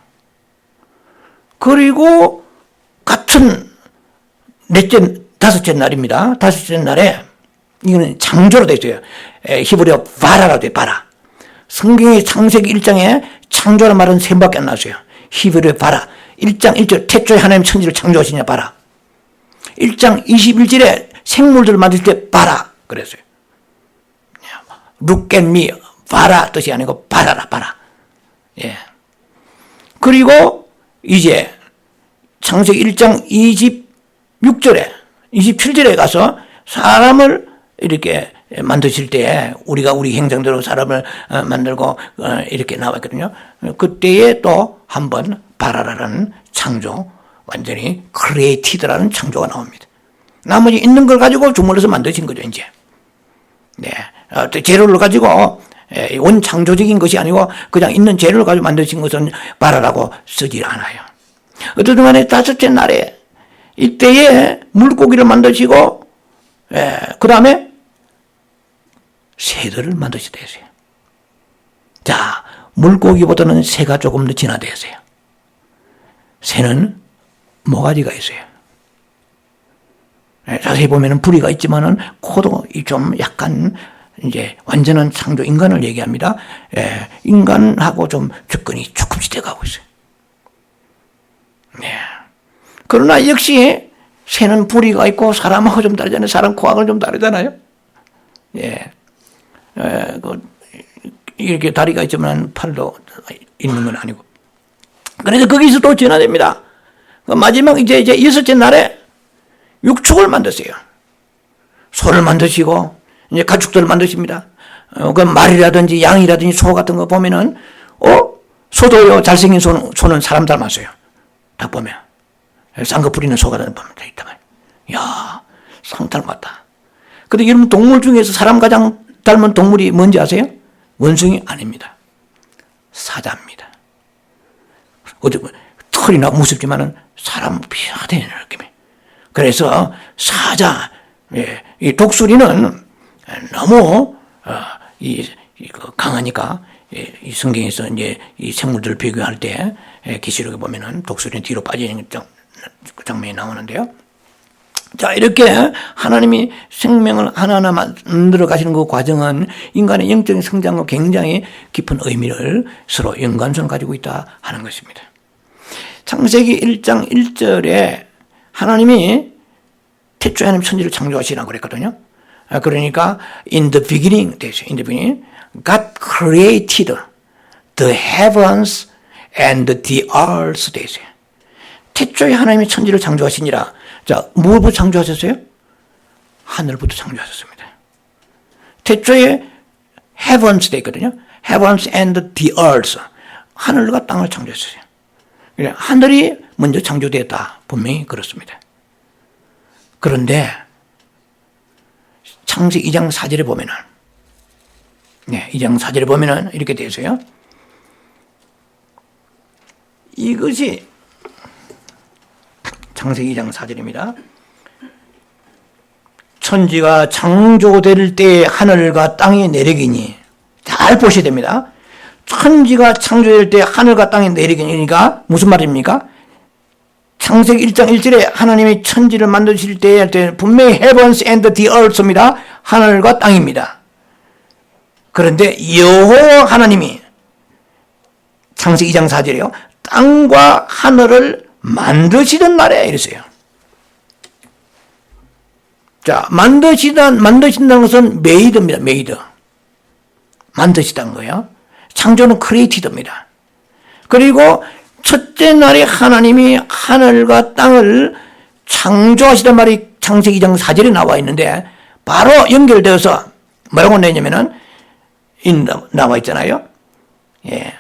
그리고 같은 다섯째 날입니다. 다섯째 날에 이거는 창조로 되어 있어요. 히브리어 바라라고 돼요. 바라. 성경의 창세기 1장에 창조라는 말은 세 번밖에 안 나왔어요. 히브리어 바라. 1장 1절 태초에 하나님 천지를 창조하시냐 바라. 1장 21절에 생물들을 만들 때 바라 그랬어요. Look at me, 바라 뜻이 아니고 바라라 바라. 그리고 이제 창세기 1장 26절에 27절에 가서 사람을 이렇게 만드실 때 우리가 우리 형상대로 사람을 만들고 이렇게 나왔거든요. 그때에 또 한 번 바라라는 창조, 완전히 크리에이티드라는 창조가 나옵니다. 나머지 있는 걸 가지고 주물러서 만드신 거죠, 이제. 재료를 가지고 원 창조적인 것이 아니고 그냥 있는 재료를 가지고 만드신 것은 바라라고 쓰지 않아요. 어쨌든 간에 다섯째 날에 이때에 물고기를 만드시고 그 다음에 새들을 만드시게 되세요. 자, 물고기보다는 새가 조금 더 진화되었어요. 새는 모가지가 있어요. 자세히 보면은 부리가 있지만은 코도 좀 약간 이제 완전한 창조 인간을 얘기합니다. 인간하고 좀 접근이 조금씩 돼가고 있어요. 그러나 역시 새는 부리가 있고 사람하고 좀 다르잖아요. 사람 코하고는 좀 다르잖아요. 이렇게 다리가 있지만 팔도 있는 건 아니고. 그래서 거기서 또 진화됩니다. 마지막 이제 여섯째 날에 육축을 만드세요. 소를 만드시고, 이제 가축들을 만드십니다. 그 말이라든지 양이라든지 소 같은 거 보면은, 소도요, 잘생긴 소는 사람 닮았어요. 딱 보면. 쌍꺼풀 있는 소가 보면 다 있단 말이에요. 이야, 상 닮았다. 근데 여러분 동물 중에서 사람 가장 닮은 동물이 뭔지 아세요? 원숭이 아닙니다. 사자입니다. 어디 털이나 무섭지만은 사람 비슷하다는 느낌이에요. 그래서 사자, 이 독수리는 너무 강하니까 이 성경에서 이제 이 생물들을 비교할 때 계시록에 보면은 독수리는 뒤로 빠지는 장면이 나오는데요. 자, 이렇게 하나님이 생명을 하나하나 만들어 가시는 그 과정은 인간의 영적인 성장과 굉장히 깊은 의미를 서로 연관성을 가지고 있다 하는 것입니다. 창세기 1장 1절에 하나님이 태초에 하나님 천지를 창조하시라고 그랬거든요. 그러니까 in the beginning 되죠. in the beginning God created the heavens and the earth 되죠. 태초에 하나님이 천지를 창조하시니라. 자, 무엇부터 창조하셨어요? 하늘부터 창조하셨습니다. 태초에 heavens 돼 있거든요. heavens and the earth. 하늘과 땅을 창조했어요. 하늘이 먼저 창조되었다. 분명히 그렇습니다. 그런데 창세기 2장 4절에 보면은 2장 4절에 보면은 이렇게 되어 있어요. 이것이 창세기 2장 4절입니다. 천지가 창조될 때 하늘과 땅의 내력이니 잘 보셔야 됩니다. 천지가 창조될 때 하늘과 땅의 내력이니까 무슨 말입니까? 창세기 1장 1절에 하나님이 천지를 만드실 때 분명히 heavens and the earth입니다. 하늘과 땅입니다. 그런데 여호와 하나님이 창세기 2장 4절에요. 땅과 하늘을 만드시던 날에 이랬어요. 자, 만드신다는 것은 메이드입니다. 메이드. 만드시다는 거예요. 창조는 크리에이티드입니다. 그리고 첫째 날에 하나님이 하늘과 땅을 창조하시단 말이 창세기 2장 4절에 나와 있는데 바로 연결되어서 뭐라고 내냐면은 나와 있잖아요. 예.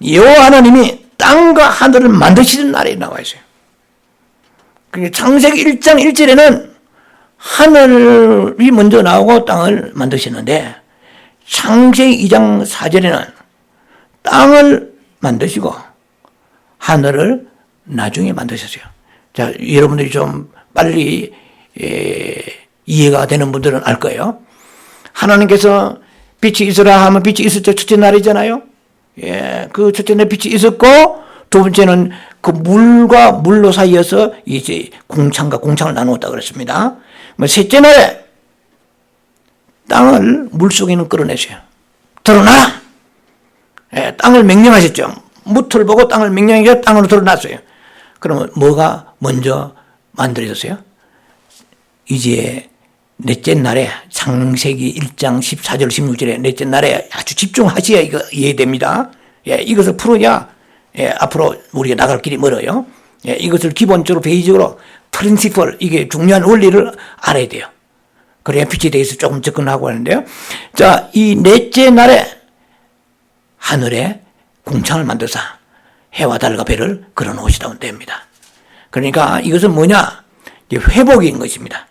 여호와 하나님이 땅과 하늘을 만드시는 날에 나와 있어요. 그러니까 창세기 1장 1절에는 하늘이 먼저 나오고 땅을 만드시는데 창세기 2장 4절에는 땅을 만드시고 하늘을 나중에 만드셨어요. 자, 여러분들이 좀 빨리 이해가 되는 분들은 알 거예요. 하나님께서 빛이 있으라 하면 빛이 있을 때 첫째 날이잖아요. 예, 그 첫째 날 빛이 있었고 두 번째는 그 물과 물로 사이에서 이제 공창과 공창을 나누었다 그랬습니다. 셋째 날에 땅을 물 속에는 끌어내셔요. 드러나라! 예, 땅을 명령하셨죠. 무틀 보고 땅을 명령해서 땅으로 드러났어요. 그러면 뭐가 먼저 만들어졌어요? 이제 넷째 날에 창세기 1장 14절 16절에 넷째 날에 아주 집중하셔야 이거 이해됩니다. 예, 이것을 풀어야 예, 앞으로 우리가 나갈 길이 멀어요. 예, 이것을 기본적으로 베이직으로 프린시플 이게 중요한 원리를 알아야 돼요. 그래야 빛에 대해서 조금 접근하고 하는데요. 자, 이 넷째 날에 하늘에 궁창을 만들사 해와 달과 별을 걸어 놓으시다 됩니다. 그러니까 이것은 뭐냐? 회복인 것입니다.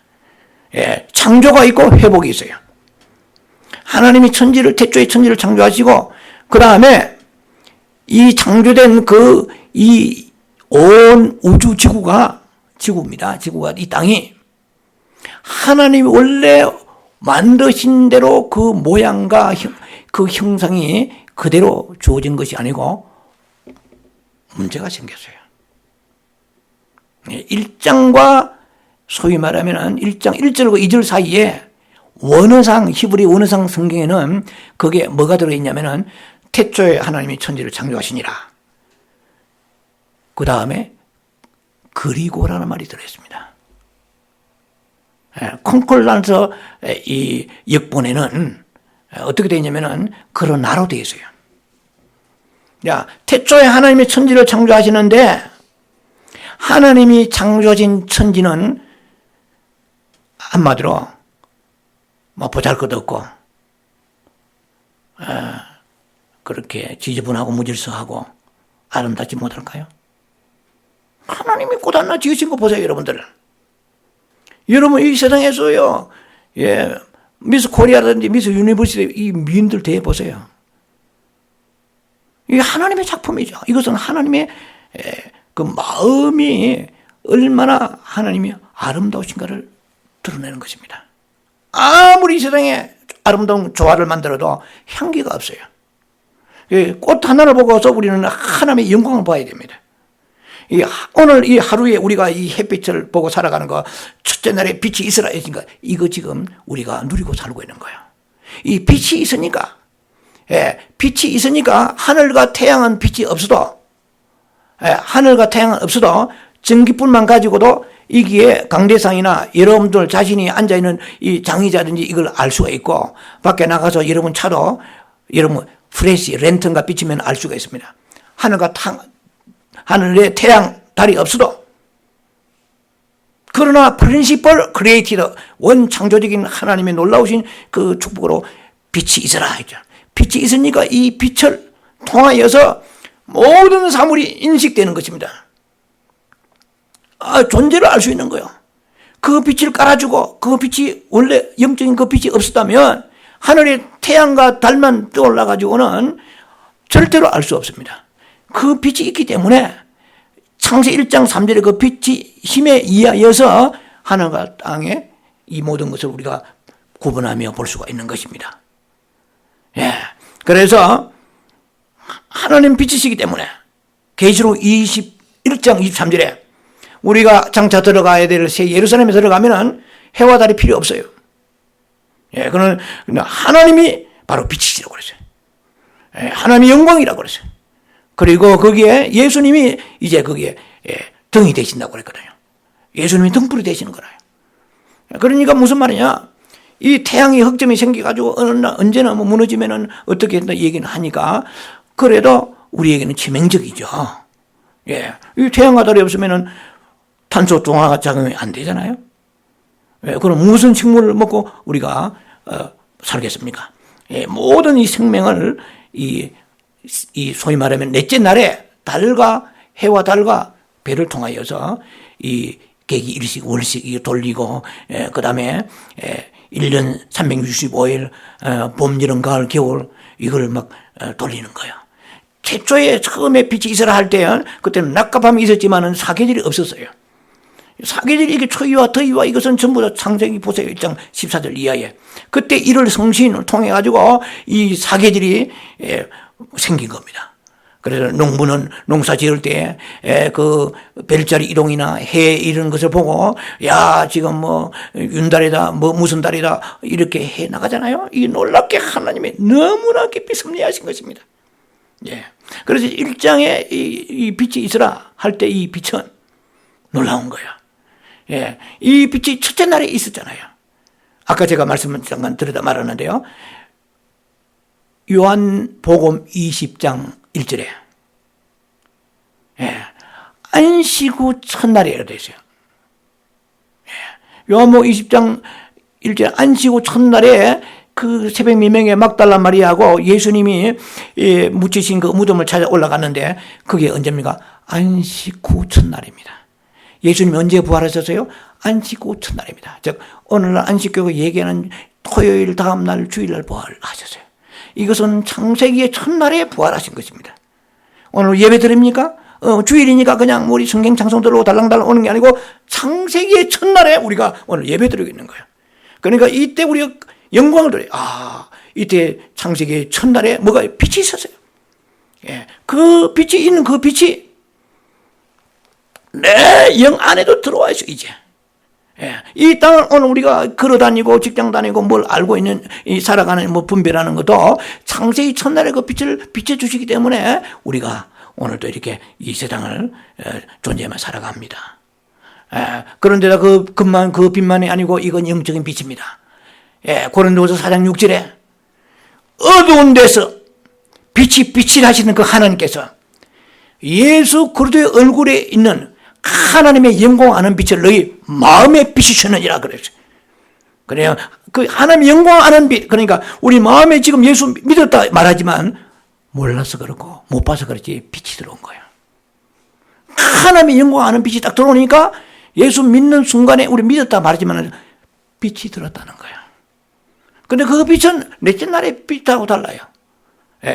예, 창조가 있고 회복이 있어요. 하나님이 태초에 천지를 창조하시고 그 다음에 이 창조된 이 온 우주 지구입니다. 지구가 이 땅이 하나님이 원래 만드신 대로 그 모양과 그 형상이 그대로 주어진 것이 아니고 문제가 생겼어요. 1장과 소위 말하면 1장 1절과 2절 사이에 원어상, 히브리 원어상 성경에는 거기에 뭐가 들어있냐면은 태초에 하나님이 천지를 창조하시니라. 그 다음에 그리고라는 말이 들어있습니다. 콩콜란스 이 역본에는 어떻게 되어 있냐면은 그러나로 되어 있어요. 야, 태초에 하나님이 천지를 창조하시는데 하나님이 창조하신 천지는 한마디로 뭐 보잘것없고 그렇게 지저분하고 무질서하고 아름답지 못할까요? 하나님이 꽃하나 지으신 거 보세요, 여러분들. 여러분 이 세상에서요, 예, 미스 코리아라든지 미스 유니버시티 이 미인들 대해 보세요. 이게 하나님의 작품이죠. 이것은 하나님의 그 마음이 얼마나 하나님이 아름다우신가를 드러내는 것입니다. 아무리 이 세상에 아름다운 조화를 만들어도 향기가 없어요. 꽃 하나를 보고서 우리는 하나님의 영광을 봐야 됩니다. 오늘 이 하루에 우리가 이 햇빛을 보고 살아가는 거, 첫째 날에 빛이 있으라 했으니까 이거 지금 우리가 누리고 살고 있는 거예요. 이 빛이 있으니까, 빛이 있으니까 하늘과 태양은 빛이 없어도, 하늘과 태양은 없어도 전기불만 가지고도 이기에 강대상이나 여러분들 자신이 앉아있는 이 장의자든지 이걸 알 수가 있고, 밖에 나가서 여러분 차도 여러분 프레시, 랜턴과 비치면 알 수가 있습니다. 하늘에 태양, 달이 없어도. 그러나 프린시플 크리에이티드 원창조적인 하나님의 놀라우신 그 축복으로 빛이 있어라 했죠. 빛이 있으니까 이 빛을 통하여서 모든 사물이 인식되는 것입니다. 존재를 알 수 있는 거예요. 그 빛을 깔아주고 그 빛이 원래 영적인 그 빛이 없었다면 하늘에 태양과 달만 떠올라 가지고는 절대로 알 수 없습니다. 그 빛이 있기 때문에 창세기 1장 3절의 그 빛이 힘에 의하여서 하늘과 땅의 이 모든 것을 우리가 구분하며 볼 수가 있는 것입니다. 예. 그래서 하나님 빛이시기 때문에 계시록 21장 23절에 우리가 장차 들어가야 될 새 예루살렘에 들어가면은 해와 달이 필요 없어요. 예, 그는 하나님이 바로 빛이시라고 그랬어요. 예, 하나님의 영광이라고 그랬어요. 그리고 거기에 예수님이 이제 거기에 등이 되신다고 그랬거든요. 예수님이 등불이 되시는 거라요. 그러니까 무슨 말이냐? 이 태양이 흑점이 생겨가지고 언제나 뭐 무너지면은 어떻게 된다 얘기는 하니까 그래도 우리에게는 치명적이죠. 예, 이 태양과 달이 없으면은 탄소 중화 작용이 안 되잖아요. 그럼 무슨 식물을 먹고 우리가 살겠습니까? 모든 이 생명을 이 소위 말하면 넷째 날에 해와 달과 별을 통하여서 이 계기 일식 월식 돌리고 그 다음에 1년 365일 봄, 여름, 가을, 겨울 이걸 막 돌리는 거예요. 최초에 처음에 빛이 있으라 할 때는 그때는 낮과 밤이 있었지만은 사계절이 없었어요. 사계절이 이게 초이와 더위와 이것은 전부 다 창세기 보세요. 1장 14절 이하에. 그때 1월 성신을 통해 가지고 이 사계절이 생긴 겁니다. 그래서 농부는 농사 지을 때 그 별자리 이동이나 해 이런 것을 보고 야 지금 뭐 윤달이다 뭐 무슨 달이다 이렇게 해 나가잖아요. 이 놀랍게 하나님이 너무나 깊이 섭리하신 것입니다. 예. 그래서 1장에 이 빛이 있으라 할 때 이 빛은 놀라운 거예요. 예. 이 빛이 첫째 날에 있었잖아요. 아까 제가 말씀을 잠깐 드리다 말았는데요. 요한복음 20장 1절에 안식후 첫날이라고 되어 있어요. 요한복음 20장 1절에 안식후 첫날에 그 새벽 미명에 막달라 마리아하고 예수님이 묻히신 그 무덤을 찾아 올라갔는데 그게 언제입니까? 안식후 첫날입니다. 예수님이 언제 부활하셨어요? 안식후 첫날입니다. 즉 오늘날 안식교가 얘기하는 토요일 다음 날 주일날 부활하셨어요. 이것은 창세기의 첫날에 부활하신 것입니다. 오늘 예배 드립니까? 주일이니까 그냥 우리 성경 찬송 들고 달랑달랑 오는 게 아니고 창세기의 첫날에 우리가 오늘 예배 드리고 있는 거예요. 그러니까 이때 우리가 영광을 드려요. 이때 창세기의 첫날에 뭐가 빛이 있었어요. 예, 그 빛이 있는 그 빛이 내 영 안에도 들어와 있어요, 이제. 예, 이 땅을 오늘 우리가 걸어다니고 직장 다니고 뭘 알고 있는 살아가는 뭐 분별하는 것도 창세기 첫날에 그 빛을 비춰주시기 때문에 우리가 오늘도 이렇게 이 세상을 존재하며 살아갑니다. 그런데다 그 빛만이 아니고 이건 영적인 빛입니다. 고린도후서 4장 6절에 어두운 데서 빛이 하시는 그 하나님께서 예수 그리스도의 얼굴에 있는 하나님의 영광하는 빛을 너희 마음에 비추셨느니라 그랬어요. 그래요. 그 하나님의 영광하는 빛, 그러니까 우리 마음에 지금 예수 믿었다 말하지만 몰라서 그렇고 못 봐서 그렇지 빛이 들어온 거예요. 하나님의 영광하는 빛이 딱 들어오니까 예수 믿는 순간에 우리 믿었다 말하지만 빛이 들었다는 거예요. 근데 그 빛은 넷째 날의 빛하고 달라요.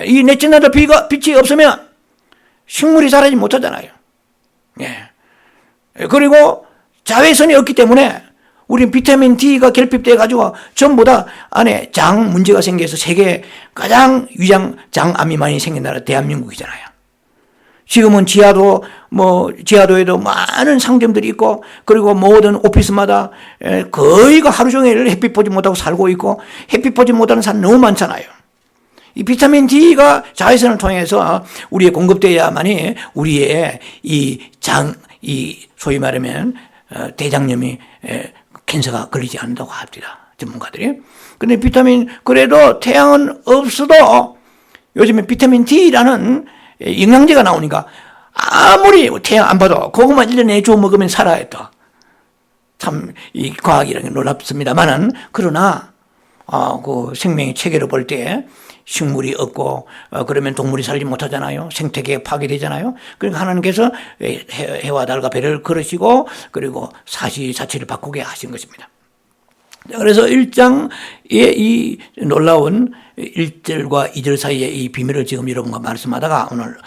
이 넷째 날의 빛이 없으면 식물이 자라지 못하잖아요. 그리고 자외선이 없기 때문에 우리 비타민 D가 결핍돼 가지고 전부 다 안에 장 문제가 생겨서 세계 가장 위장 장암이 많이 생긴 나라 대한민국이잖아요. 지금은 지하도에도 많은 상점들이 있고 그리고 모든 오피스마다 거의가 하루 종일 햇빛 보지 못하고 살고 있고 햇빛 보지 못하는 사람 너무 많잖아요. 이 비타민 D가 자외선을 통해서 우리에 공급돼야만이 우리의 이 소위 말하면 대장염이 캔서가 걸리지 않는다고 합니다. 전문가들이. 근데 그래도 태양은 없어도 요즘에 비타민 D라는 영양제가 나오니까 아무리 태양 안 봐도 그것만 1년 내에 주워 먹으면 살아야 또. 참, 이 과학이라는 게 놀랍습니다만은, 그러나, 그 생명의 체계를 볼 때 식물이 없고, 그러면 동물이 살지 못하잖아요. 생태계가 파괴되잖아요. 그러니까 하나님께서 해와 달과 별을 걸으시고, 그리고 사시사철을 바꾸게 하신 것입니다. 그래서 1장의 이 놀라운 1절과 2절 사이의 이 비밀을 지금 여러분과 말씀하다가 오늘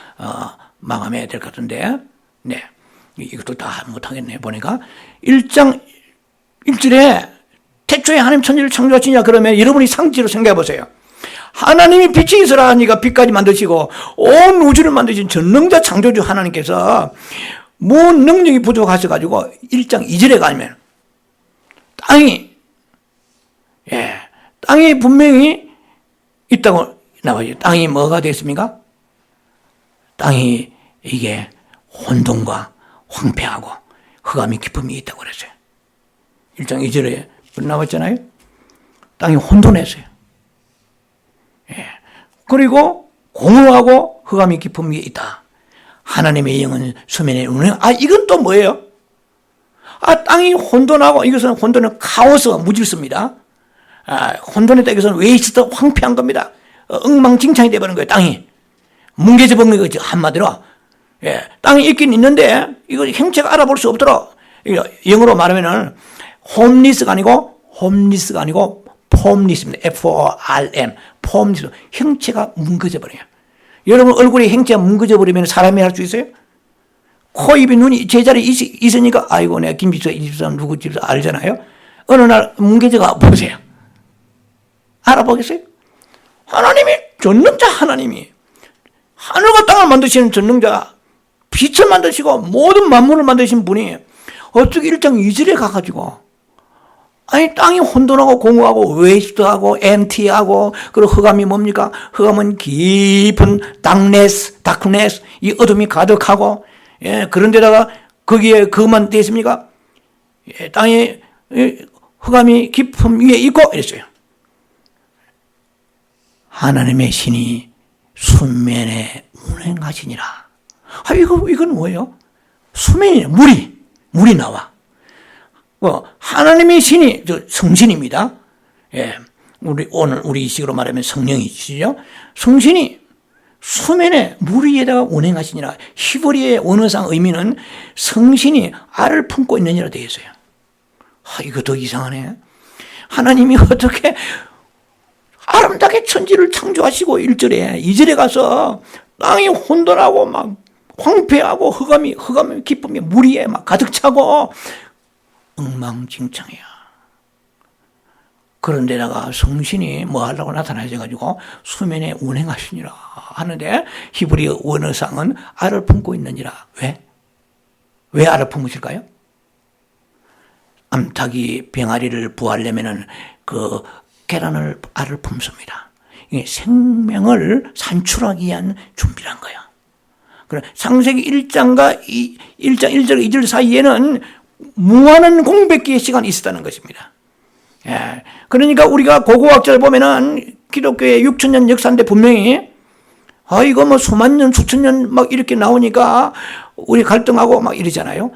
마감해야 될 것 같은데, 네, 이것도 다 못하겠네 보니까 1장 1절에 태초에 하나님 천지를 창조하시냐 그러면 여러분이 상지로 생각해 보세요. 하나님이 빛이 있으라 하니까 빛까지 만드시고 온 우주를 만드신 전능자 창조주 하나님께서 뭔 능력이 부족하셔가지고 1장 2절에 가면 땅이 분명히 있다고 나와요. 땅이 뭐가 되었습니까? 땅이 이게 혼돈과 황폐하고 흑암이 깊음이 있다고 그랬어요. 1장 2절에 나왔잖아요. 땅이 혼돈했어요. 그리고 공허하고 흑암이 깊음이 있다. 하나님의 영은 수면에 우는 이건 또 뭐예요? 땅이 혼돈하고, 이것은 혼돈은 카오스, 무질서입니다. 혼돈했다, 이것은 웨이스트, 황폐한 겁니다. 엉망진창이 되어버린 거예요, 땅이. 뭉개져 버린 거죠, 한마디로. 예, 땅이 있긴 있는데, 이거 형체가 알아볼 수 없도록, 영어로 말하면은, 홈리스가 아니고, 폼리스입니다. F-O-R-M. 폼리스. 형체가 뭉개져 버려요. 여러분 얼굴에 형체가 뭉개져 버리면 사람이 할 수 있어요? 코, 입이, 눈이 제자리에 있으니까, 아이고, 내가 김집사, 이 집사, 누구 집사 알잖아요? 어느 날 뭉개져가 보세요. 알아보겠어요? 하나님이, 전능자 하나님이, 하늘과 땅을 만드시는 전능자, 빛을 만드시고 모든 만물을 만드신 분이 어떻게 1장 2절에 가가지고, 아니, 땅이 혼돈하고 공허하고 웨이스트하고 엠티하고, 그리고 흑암이 뭡니까? 흑암은 깊은 다크네스, 이 어둠이 가득하고, 예, 그런데다가 거기에 그만 되어 있습니까? 예, 땅에 흑암이 깊음 위에 있고 이랬어요. 하나님의 신이 수면에 운행하시니라. 이건 뭐예요? 수면이에요. 물이 나와. 하나님의 신이 성신입니다. 예, 오늘 우리 식으로 말하면 성령이시죠. 성신이 수면에 물 위에다가 운행하시니라. 히브리의 원어상 의미는 성신이 알을 품고 있느니라 되어 있어요. 이거 더 이상하네. 하나님이 어떻게 아름답게 천지를 창조하시고 1절에 2절에 가서 땅이 혼돈하고 막 황폐하고 흑암이 기쁨이 물 위에 막 가득 차고 엉망진창이야. 그런데다가 성신이 뭐 하려고 나타나셔가지고 수면에 운행하시니라 하는데 히브리 원어상은 알을 품고 있느니라. 왜 알을 품으실까요? 암탉이 병아리를 부하려면은 그 계란을 알을 품습니다. 이게 생명을 산출하기 위한 준비란 거야. 그래 창세기 1장과 1장 1절 2절 사이에는 무한한 공백기의 시간이 있었다는 것입니다. 예. 그러니까 우리가 고고학자를 보면은 기독교의 6,000년 역사인데 분명히 이거 뭐 수만 년, 수천 년 막 이렇게 나오니까 우리 갈등하고 막 이러잖아요.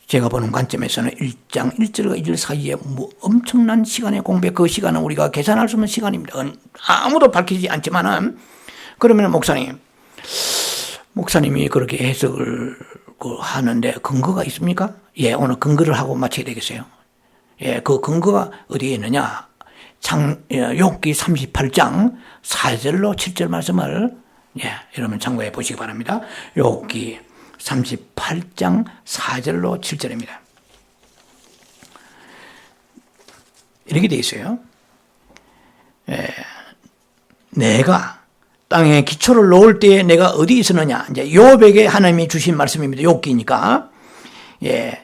제가 보는 관점에서는 1장 1절과 2절 사이에 뭐 엄청난 시간의 공백, 그 시간은 우리가 계산할 수 없는 시간입니다. 아무도 밝히지 않지만은 그러면 목사님이 그렇게 해석을 하는데 근거가 있습니까? 예, 오늘 근거를 하고 마쳐야 되겠어요. 예, 그 근거가 어디에 있느냐? 욥기 38장 4절로 7절 말씀을 여러분 참고해 보시기 바랍니다. 욥기 38장 4절로 7절입니다. 이렇게 되어 있어요. 내가 땅에 기초를 놓을 때에 내가 어디 있었느냐? 이제 욥에게 하나님이 주신 말씀입니다. 욥기니까. 예.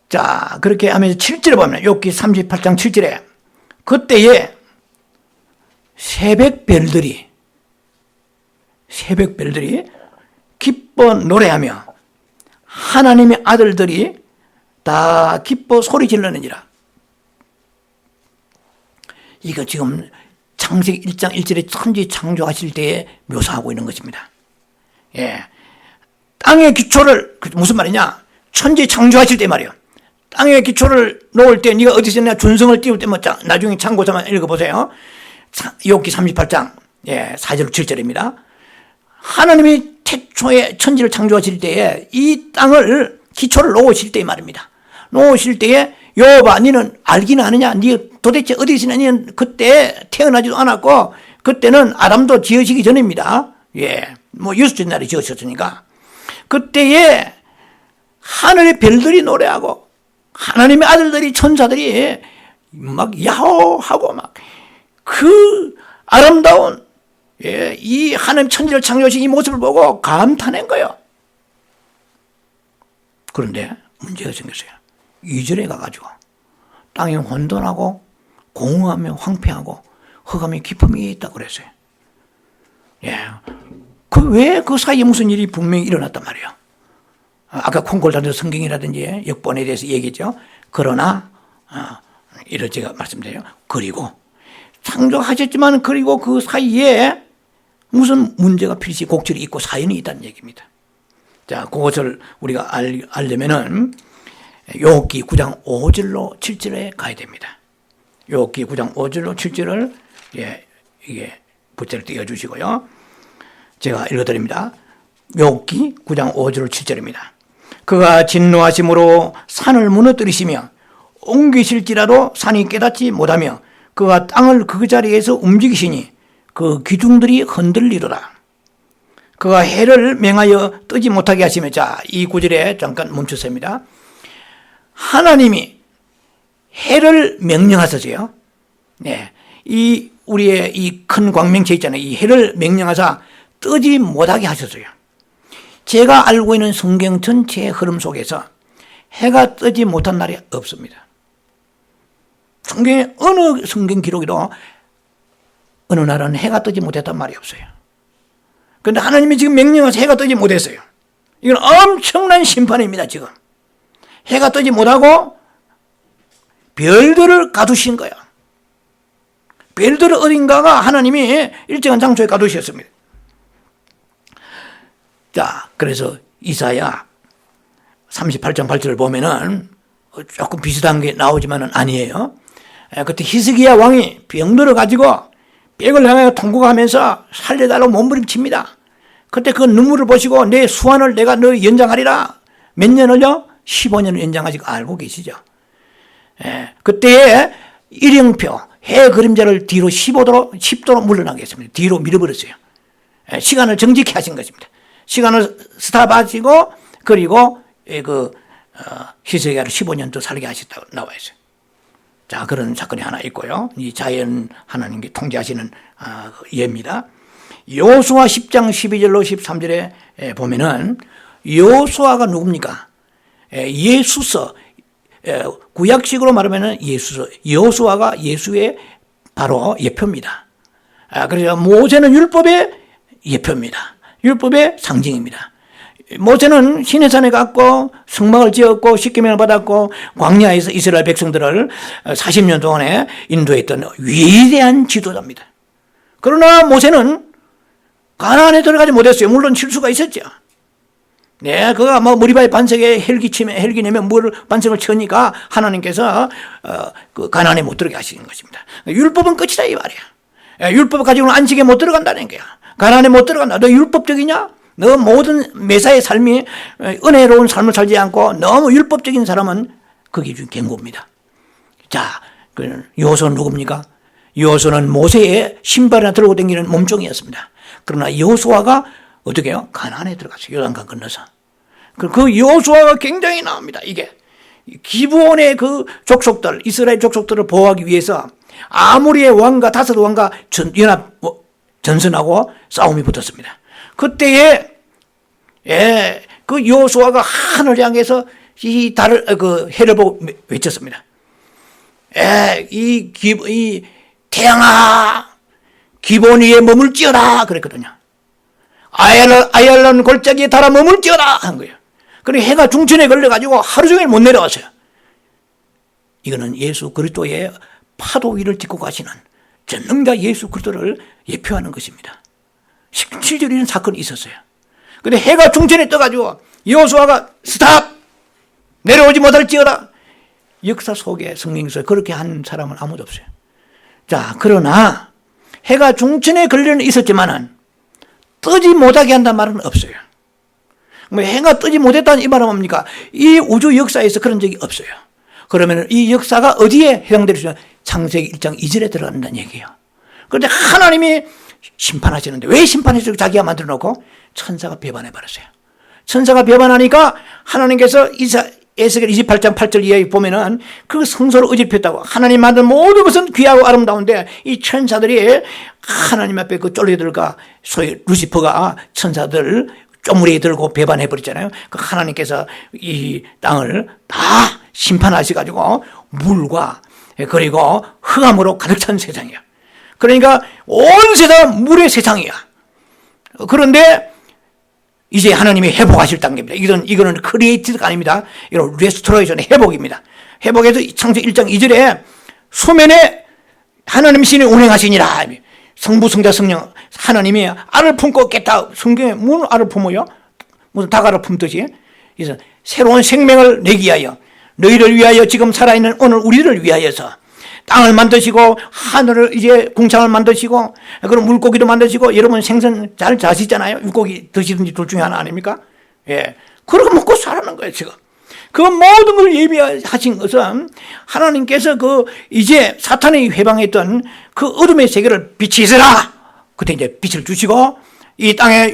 자, 그렇게 하면서 7절에 보면 욥기 38장 7절에 그때에 새벽별들이 기뻐 노래하며 하나님의 아들들이 다 기뻐 소리 질르느니라. 이거 지금 창세기 1장 1절에 천지 창조하실 때에 묘사하고 있는 것입니다. 예. 땅의 기초를, 무슨 말이냐? 천지 창조하실 때 말이에요. 땅의 기초를 놓을 때 네가 어디서 냐 준성을 띄울 때 나중에 참고서만 읽어보세요. 욥기 38장 4절 7절입니다. 하나님이 태초에 천지를 창조하실 때에 이 땅을 기초를 놓으실 때 말입니다. 놓으실 때에 욥아 너는 알기는 아느냐? 네 도대체 어디 있으냐? 너는 그때 태어나지도 않았고 그때는 아담도 지으시기 전입니다. 예, 뭐 유수전 날에 지으셨으니까 그때에 하늘의 별들이 노래하고 하나님의 아들들이 천사들이 막 야호하고 막 그 아름다운 이 하나님 천지를 창조하신 이 모습을 보고 감탄한 거예요. 그런데 문제가 생겼어요. 2절에 가가지고 땅이 혼돈하고 공허하며 황폐하고 흑암이 깊음이 있다고 그랬어요. 왜 그 사이에 무슨 일이 분명히 일어났단 말이에요. 아까 콩골단도 성경이라든지 역본에 대해서 얘기했죠. 그러나 이런 제가 말씀드려요. 그리고 창조하셨지만 그리고 그 사이에 무슨 문제가 필시 곡절이 있고 사연이 있다는 얘기입니다. 자, 그것을 우리가 알려면은 욥기 9장 5절로 7절에 가야 됩니다. 욥기 9장 5절로 7절을 이게 부채를 띄워주시고요. 제가 읽어드립니다. 욥기 9장 5절 7절입니다. 그가 진노하심으로 산을 무너뜨리시며 옮기실지라도 산이 깨닫지 못하며 그가 땅을 그 자리에서 움직이시니 그 기둥들이 흔들리로다. 그가 해를 명하여 뜨지 못하게 하시며, 자, 이 구절에 잠깐 멈췄습니다. 하나님이 해를 명령하셨어요. 네, 이 우리의 이 큰 광명체 있잖아요. 이 해를 명령하사 뜨지 못하게 하셨어요. 제가 알고 있는 성경 전체의 흐름 속에서 해가 뜨지 못한 날이 없습니다. 성경에 어느 성경 기록에도 어느 날은 해가 뜨지 못했단 말이 없어요. 그런데 하나님이 지금 명령해서 해가 뜨지 못했어요. 이건 엄청난 심판입니다. 지금 해가 뜨지 못하고 별들을 가두신 거야. 별들을 어딘가가 하나님이 일정한 장소에 가두셨습니다. 자, 그래서 이사야 38장 8절을 보면은 조금 비슷한 게 나오지만은 아니에요. 그때 히스기야 왕이 병들어 가지고 벽을 향하여 통곡하면서 살려달라고 몸부림칩니다. 그때 그 눈물을 보시고 내 수완을 내가 너 연장하리라. 몇 년을요? 15년을 연장하시고 알고 계시죠? 그때에 일형표 해 그림자를 뒤로 10도로 물러나게 했습니다. 뒤로 밀어버렸어요. 시간을 정직히 하신 것입니다. 시간을 스탑하시고 그리고 히스기야를 15년 더 살게 하셨다고 나와 있어요. 자, 그런 사건이 하나 있고요. 이 자연 하나님께 통제하시는 예입니다. 여호수아 10장 12절로 13절에 보면은 여호수아가 누굽니까? 예수서, 구약식으로 말하면은 예수서, 여호수아가 예수의 바로 예표입니다. 그래서 모세는 율법의 예표입니다. 율법의 상징입니다. 모세는 시내산에 갔고 성막을 지었고 십계명을 받았고 광야에서 이스라엘 백성들을 40년 동안에 인도했던 위대한 지도자입니다. 그러나 모세는 가나안에 들어가지 못했어요. 물론 실수가 있었죠. 네, 그가 머리바의 반석에 헬기 내면 물 반석을 쳐니까 하나님께서 그 가나안에 못 들어가게 하시는 것입니다. 율법은 끝이다 이 말이야. 율법을 가지고는 안식에 못 들어간다는 거야. 가나안에 못 들어간다. 너 율법적이냐? 너 모든 매사의 삶이 은혜로운 삶을 살지 않고 너무 율법적인 사람은 그게 좀 경고입니다. 자, 여호수아는 누굽니까? 여호수아는 모세의 신발이나 들고 다니는 몸종이었습니다. 그러나 여호수아가 어떻게 해요? 가나안에 들어갔어요. 요단강 건너서. 그 여호수아가 굉장히 나옵니다. 이게 기브온의 그 족속들, 이스라엘 족속들을 보호하기 위해서 아모리의 왕과 다섯 왕과 연합 전선하고 싸움이 붙었습니다. 그때에 그 여호수아가 하늘 향해서 이 달을 해를 보고 외쳤습니다. 이 태양아 기본 위에 머물지어라 그랬거든요. 아얄란 골짜기에 달아 머물지어라 한 거예요. 그리고 해가 중천에 걸려가지고 하루 종일 못 내려왔어요. 이거는 예수 그리스도의 파도 위를 딛고 가시는 전능자 예수 그리스도를 예표하는 것입니다. 실제로 이런 사건이 있었어요. 근데 해가 중천에 떠가지고 여호수아가 스탑! 내려오지 못할지어라. 역사 속에 성경에서 그렇게 한 사람은 아무도 없어요. 자, 그러나 해가 중천에 걸려는 있었지만은 뜨지 못하게 한다는 말은 없어요. 해가 뜨지 못했다는 이 말은 뭡니까? 이 우주 역사에서 그런 적이 없어요. 그러면 이 역사가 어디에 해당될 수 있냐? 창세기 1장 2절에 들어간다는 얘기예요. 그런데 하나님이 심판하시는데 왜 심판해서 자기가 만들어 놓고 천사가 배반해버렸어요. 천사가 배반하니까 하나님께서 에스겔 28장 8절 이하에 보면은 그 성소를 어집혔다고. 하나님 만든 모든 것은 귀하고 아름다운데 이 천사들이 하나님 앞에 그 쫄려들과 소위 루시퍼가 천사들 쪼무레 들고 배반해버렸잖아요. 그 하나님께서 이 땅을 다 심판하셔가지고 물과 그리고 흑암으로 가득 찬 세상이야. 그러니까 온 세상은 물의 세상이야. 그런데 이제 하나님이 회복하실 단계입니다. 이거는 크리에이티드가 아닙니다. 이건 레스토레이션, 회복입니다. 회복에서 창세기 1장 2절에 소면에 하나님 신이 운행하시니라. 성부, 성자, 성령 하나님이 알을 품고 깼다. 성경에 무슨 알을 품어요? 무슨 닭알을 품듯이. 그래서 새로운 생명을 내기 위하여 너희를 위하여 지금 살아있는 오늘 우리를 위하여서 땅을 만드시고 하늘을 이제 궁창을 만드시고 그런 물고기도 만드시고 여러분 생선 잘 자시잖아요. 물고기 드시든지 둘 중에 하나 아닙니까? 예. 그러고 먹고 살아는 거예요, 지금. 그 모든 걸 예비하신 것은 하나님께서 그 이제 사탄이 회방했던 그 어둠의 세계를 빛이 있으라. 그때 이제 빛을 주시고 이 땅에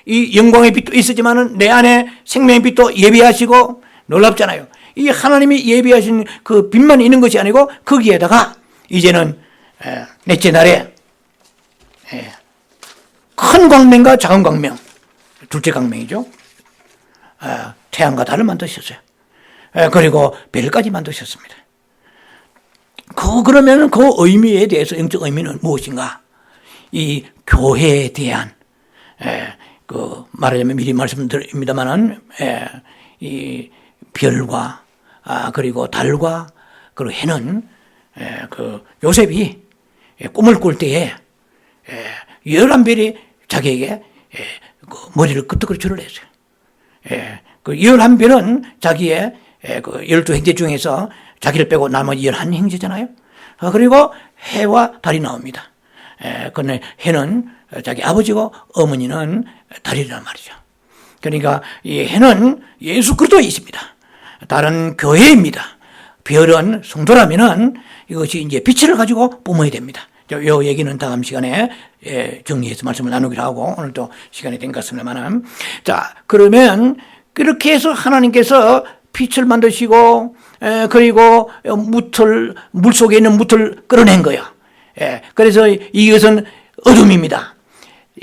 이 영광의 빛도 있었지만은 내 안에 생명의 빛도 예비하시고 놀랍잖아요. 이 하나님이 예비하신 그 빛만 있는 것이 아니고 거기에다가 이제는 넷째 날에 큰 광명과 작은 광명, 둘째 광명이죠. 태양과 달을 만드셨어요. 그리고 별까지 만드셨습니다. 그러면 그 의미에 대해서 영적 의미는 무엇인가? 이 교회에 대한 그 말하자면 미리 말씀드립니다만은 이 별과 그리고 달과 그리고 해는 그 요셉이 꿈을 꿀 때에 11별이 자기에게 그 머리를 끄떡으로 줄을 했어요. 그 11별은 자기의 그 12행제 중에서 자기를 빼고 나머지 11행제잖아요. 그리고 해와 달이 나옵니다. 근데 해는 자기 아버지고 어머니는 달이란 말이죠. 그러니까 이 해는 예수 그리스도이십니다. 달은 교회입니다. 별은 성도라면은 이것이 이제 빛을 가지고 뿜어야 됩니다. 이 얘기는 다음 시간에 정리해서 말씀을 나누기로 하고 오늘도 시간이 된 것 같습니다만, 자 그러면 그렇게 해서 하나님께서 빛을 만드시고 그리고 물 속에 있는 무틀 끌어낸 거예요. 그래서 이것은 어둠입니다.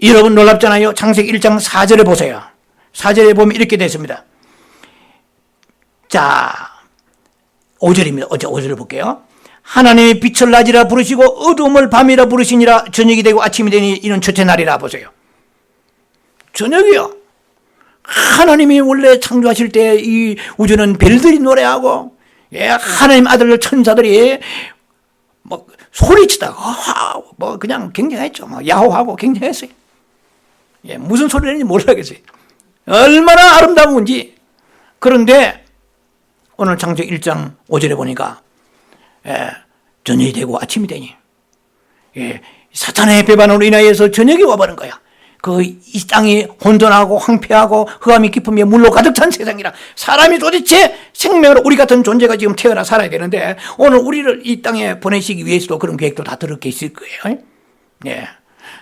여러분 놀랍잖아요. 창세기 1장 4절에 보세요. 4절에 보면 이렇게 됐습니다. 자 5절입니다. 5절을 볼게요. 하나님이 빛을 낮이라 부르시고 어둠을 밤이라 부르시니라. 저녁이 되고 아침이 되니 이는 첫째 날이라. 보세요. 저녁이요. 하나님이 원래 창조하실 때 이 우주는 별들이 노래하고 하나님 아들 천사들이 뭐 소리치다가 뭐 그냥 굉장했죠. 뭐 야호하고 굉장했어요. 무슨 소리 내는지 몰라겠어요. 얼마나 아름다운지. 그런데 오늘 창세기 1장 5절에 보니까 저녁이 되고 아침이 되니 사탄의 배반으로 인하여서 저녁이 와버린 거야. 이 땅이 혼돈하고 황폐하고 흑암이 깊음에 물로 가득 찬 세상이라. 사람이 도대체 생명으로 우리 같은 존재가 지금 태어나 살아야 되는데 오늘 우리를 이 땅에 보내시기 위해서도 그런 계획도 다 들어가 있을 거예요.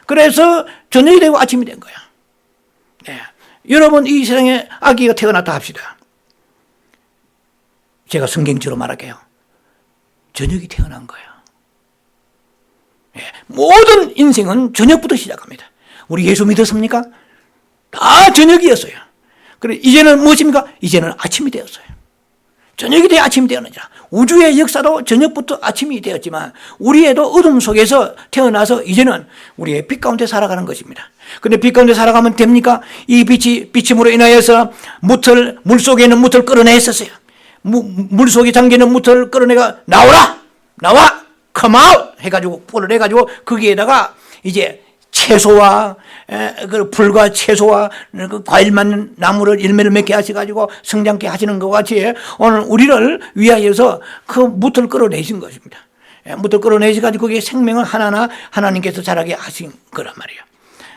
그래서 저녁이 되고 아침이 된 거야. 여러분 이 세상에 아기가 태어났다 합시다. 제가 성경적으로 말할게요. 저녁이 태어난 거예요. 모든 인생은 저녁부터 시작합니다. 우리 예수 믿었습니까? 다 저녁이었어요. 그래 이제는 무엇입니까? 이제는 아침이 되었어요. 저녁이 되어 아침이 되었느니라. 우주의 역사도 저녁부터 아침이 되었지만 우리에도 어둠 속에서 태어나서 이제는 우리의 빛 가운데 살아가는 것입니다. 그런데 빛 가운데 살아가면 됩니까? 이 빛임으로 인하여서 물 속에 있는 무틀 끌어냈었어요. 물 속에 잠기는 무틀 끌어내가 나오라! 나와! come out! 해가지고 뿔을 해가지고 거기에다가 이제 채소와 그 풀과 채소와 그 과일만 나무를 열매를 맺게 하셔가지고 성장케 하시는 것 같이 오늘 우리를 위하여서 그 무틀 끌어내신 것입니다. 무틀 끌어내셔가지고 거기에 생명을 하나하나 하나님께서 자라게 하신 거란 말이에요.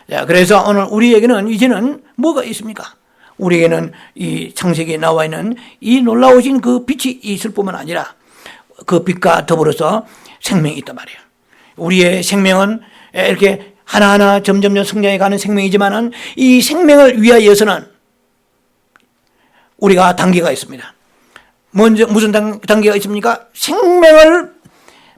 자, 그래서 오늘 우리에게는 이제는 뭐가 있습니까? 우리에게는 이 창세기에 나와 있는 이 놀라우신 그 빛이 있을 뿐만 아니라 그 빛과 더불어서 생명이 있단 말이에요. 우리의 생명은 이렇게 하나하나 점점 성장해 가는 생명이지만은 이 생명을 위하여서는 우리가 단계가 있습니다. 먼저 무슨 단계가 있습니까? 생명을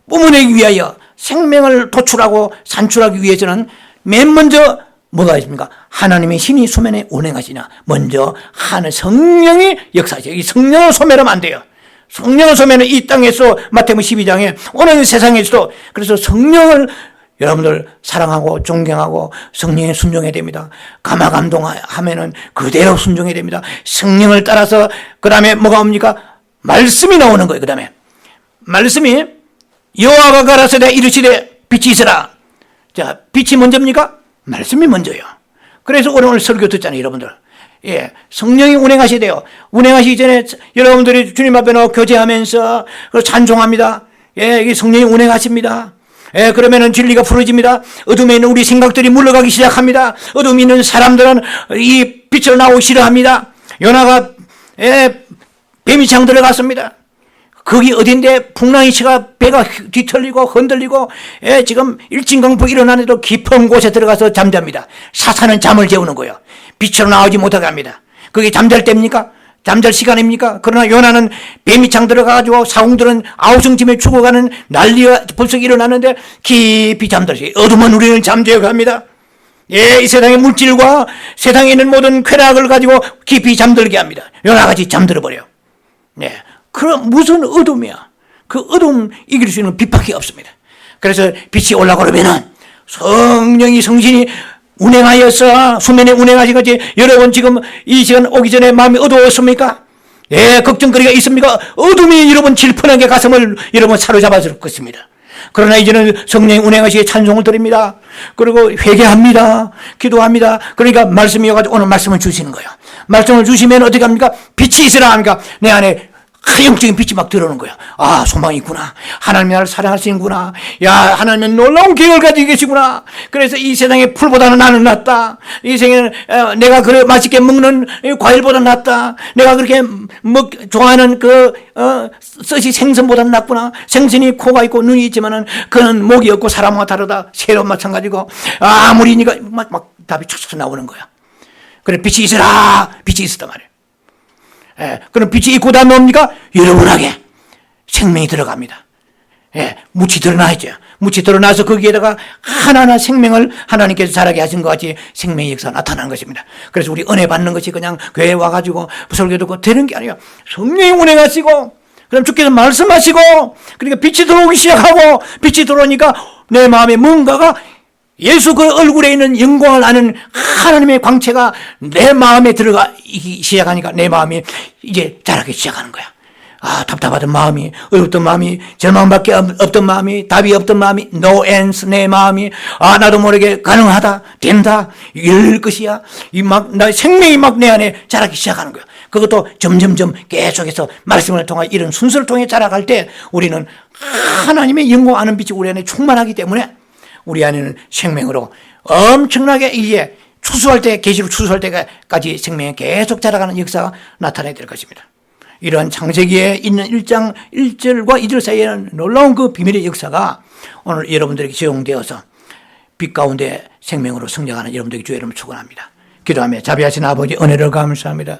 뿜어내기 위하여 생명을 도출하고 산출하기 위해서는 맨 먼저 뭐가 있습니까? 하나님의 신이 소면에 운행하시냐. 먼저 하늘 성령이 역사하시죠. 이 성령을 소멸하면 안 돼요. 성령을 소멸은 이 땅에서 마태복음 12장에 오늘 세상에서도 그래서 성령을 여러분들 사랑하고 존경하고 성령에 순종해야 됩니다. 감화감동하면은 그대로 순종해야 됩니다. 성령을 따라서 그 다음에 뭐가 옵니까? 말씀이 나오는 거예요. 그 다음에 말씀이 여호와가 가라사대 이르시되 빛이 있으라. 자, 빛이 먼저입니까? 말씀이 먼저예요. 그래서 오늘 설교 듣잖아요, 여러분들. 예, 성령이 운행하셔야 돼요. 운행하시기 전에 여러분들이 주님 앞에 나와 교제하면서 찬송합니다. 예, 이 성령이 운행하십니다. 예, 그러면은 진리가 풀어집니다. 어둠에 있는 우리 생각들이 물러가기 시작합니다. 어둠에 있는 사람들은 이 빛을 나오기 싫어합니다. 요나가 뱀이창 들어갔습니다. 거기 어딘데 풍랑이 치가 배가 뒤틀리고 흔들리고 지금 일진강풍 일어나는데도 깊은 곳에 들어가서 잠잡니다. 사탄은 잠을 재우는 거예요. 빛으로 나오지 못하게 합니다. 그게 잠잘 때입니까? 잠잘 시간입니까? 그러나 요나는 뱀이창 들어가가지고 사공들은 아우성쯤에 죽어가는 난리가 벌써 일어나는데 깊이 잠들었어요. 어둠은 우리는 잠재워 갑니다. 예, 이 세상의 물질과 세상에 있는 모든 쾌락을 가지고 깊이 잠들게 합니다. 요나같이 잠들어 버려요. 네. 그럼 무슨 어둠이야? 그 어둠 이길 수 있는 빛밖에 없습니다. 그래서 빛이 올라오려면은 성령이 성신이 운행하여서 수면에 운행하신 것이 여러분 지금 이 시간 오기 전에 마음이 어두웠습니까? 예, 걱정거리가 있습니까? 어둠이 여러분 질펀하게 가슴을 여러분 사로잡아줄 것입니다. 그러나 이제는 성령이 운행하시기에 찬송을 드립니다. 그리고 회개합니다. 기도합니다. 그러니까 말씀이 와가지고 오늘 말씀을 주시는 거예요. 말씀을 주시면 어떻게 합니까? 빛이 있으라 합니까? 내 안에 영적인 빛이 막 들어오는 거야. 아, 소망이 있구나. 하나님이 나를 사랑하시는구나. 야, 하나님은 놀라운 계획을 가지고 계시구나. 그래서 이 세상의 풀보다는 나는 낫다. 이 세상에 내가 그래 맛있게 먹는 과일보다 낫다. 내가 그렇게 좋아하는 썩이 생선보다는 낫구나. 생선이 코가 있고 눈이 있지만은 그는 목이 없고 사람과 다르다. 새로 마찬가지고 아무리 니가 막 답이 촉촉 나오는 거야. 그래 빛이 있으라. 빛이 있었단 말이야. 예, 그럼 빛이 있고 다음에 뭡니까? 여러분에게 생명이 들어갑니다. 예, 묻이 드러나죠. 묻이 드러나서 거기에다가 하나하나 생명을 하나님께서 자라게 하신 것 같이 생명의 역사가 나타나는 것입니다. 그래서 우리 은혜 받는 것이 그냥 교회에 와가지고 설교 듣고 되는 게 아니에요. 성령이 운행하시고 그럼 주께서 말씀하시고 그러니까 빛이 들어오기 시작하고 빛이 들어오니까 내 마음에 뭔가가 예수 그 얼굴에 있는 영광을 아는 하나님의 광채가 내 마음에 들어가기 시작하니까 내 마음이 이제 자라기 시작하는 거야. 아, 답답하던 마음이, 어렵던 마음이, 절망밖에 없던 마음이, 답이 없던 마음이, no ends, 내 마음이, 아, 나도 모르게 가능하다, 된다, 이럴 것이야. 나 생명이 막 내 안에 자라기 시작하는 거야. 그것도 점점점 계속해서 말씀을 통해 이런 순서를 통해 자라갈 때 우리는 하나님의 영광 아는 빛이 우리 안에 충만하기 때문에 우리 안에는 생명으로 엄청나게 이제 추수할 때, 계시로 추수할 때까지 생명이 계속 자라가는 역사가 나타나야 될 것입니다. 이런 창세기에 있는 1장 1절과 2절 사이에는 놀라운 그 비밀의 역사가 오늘 여러분들에게 적용되어서 빛 가운데 생명으로 성장하는 여러분들에게 주의 이름을 축원합니다. 기도하며 자비하신 아버지 은혜를 감사합니다.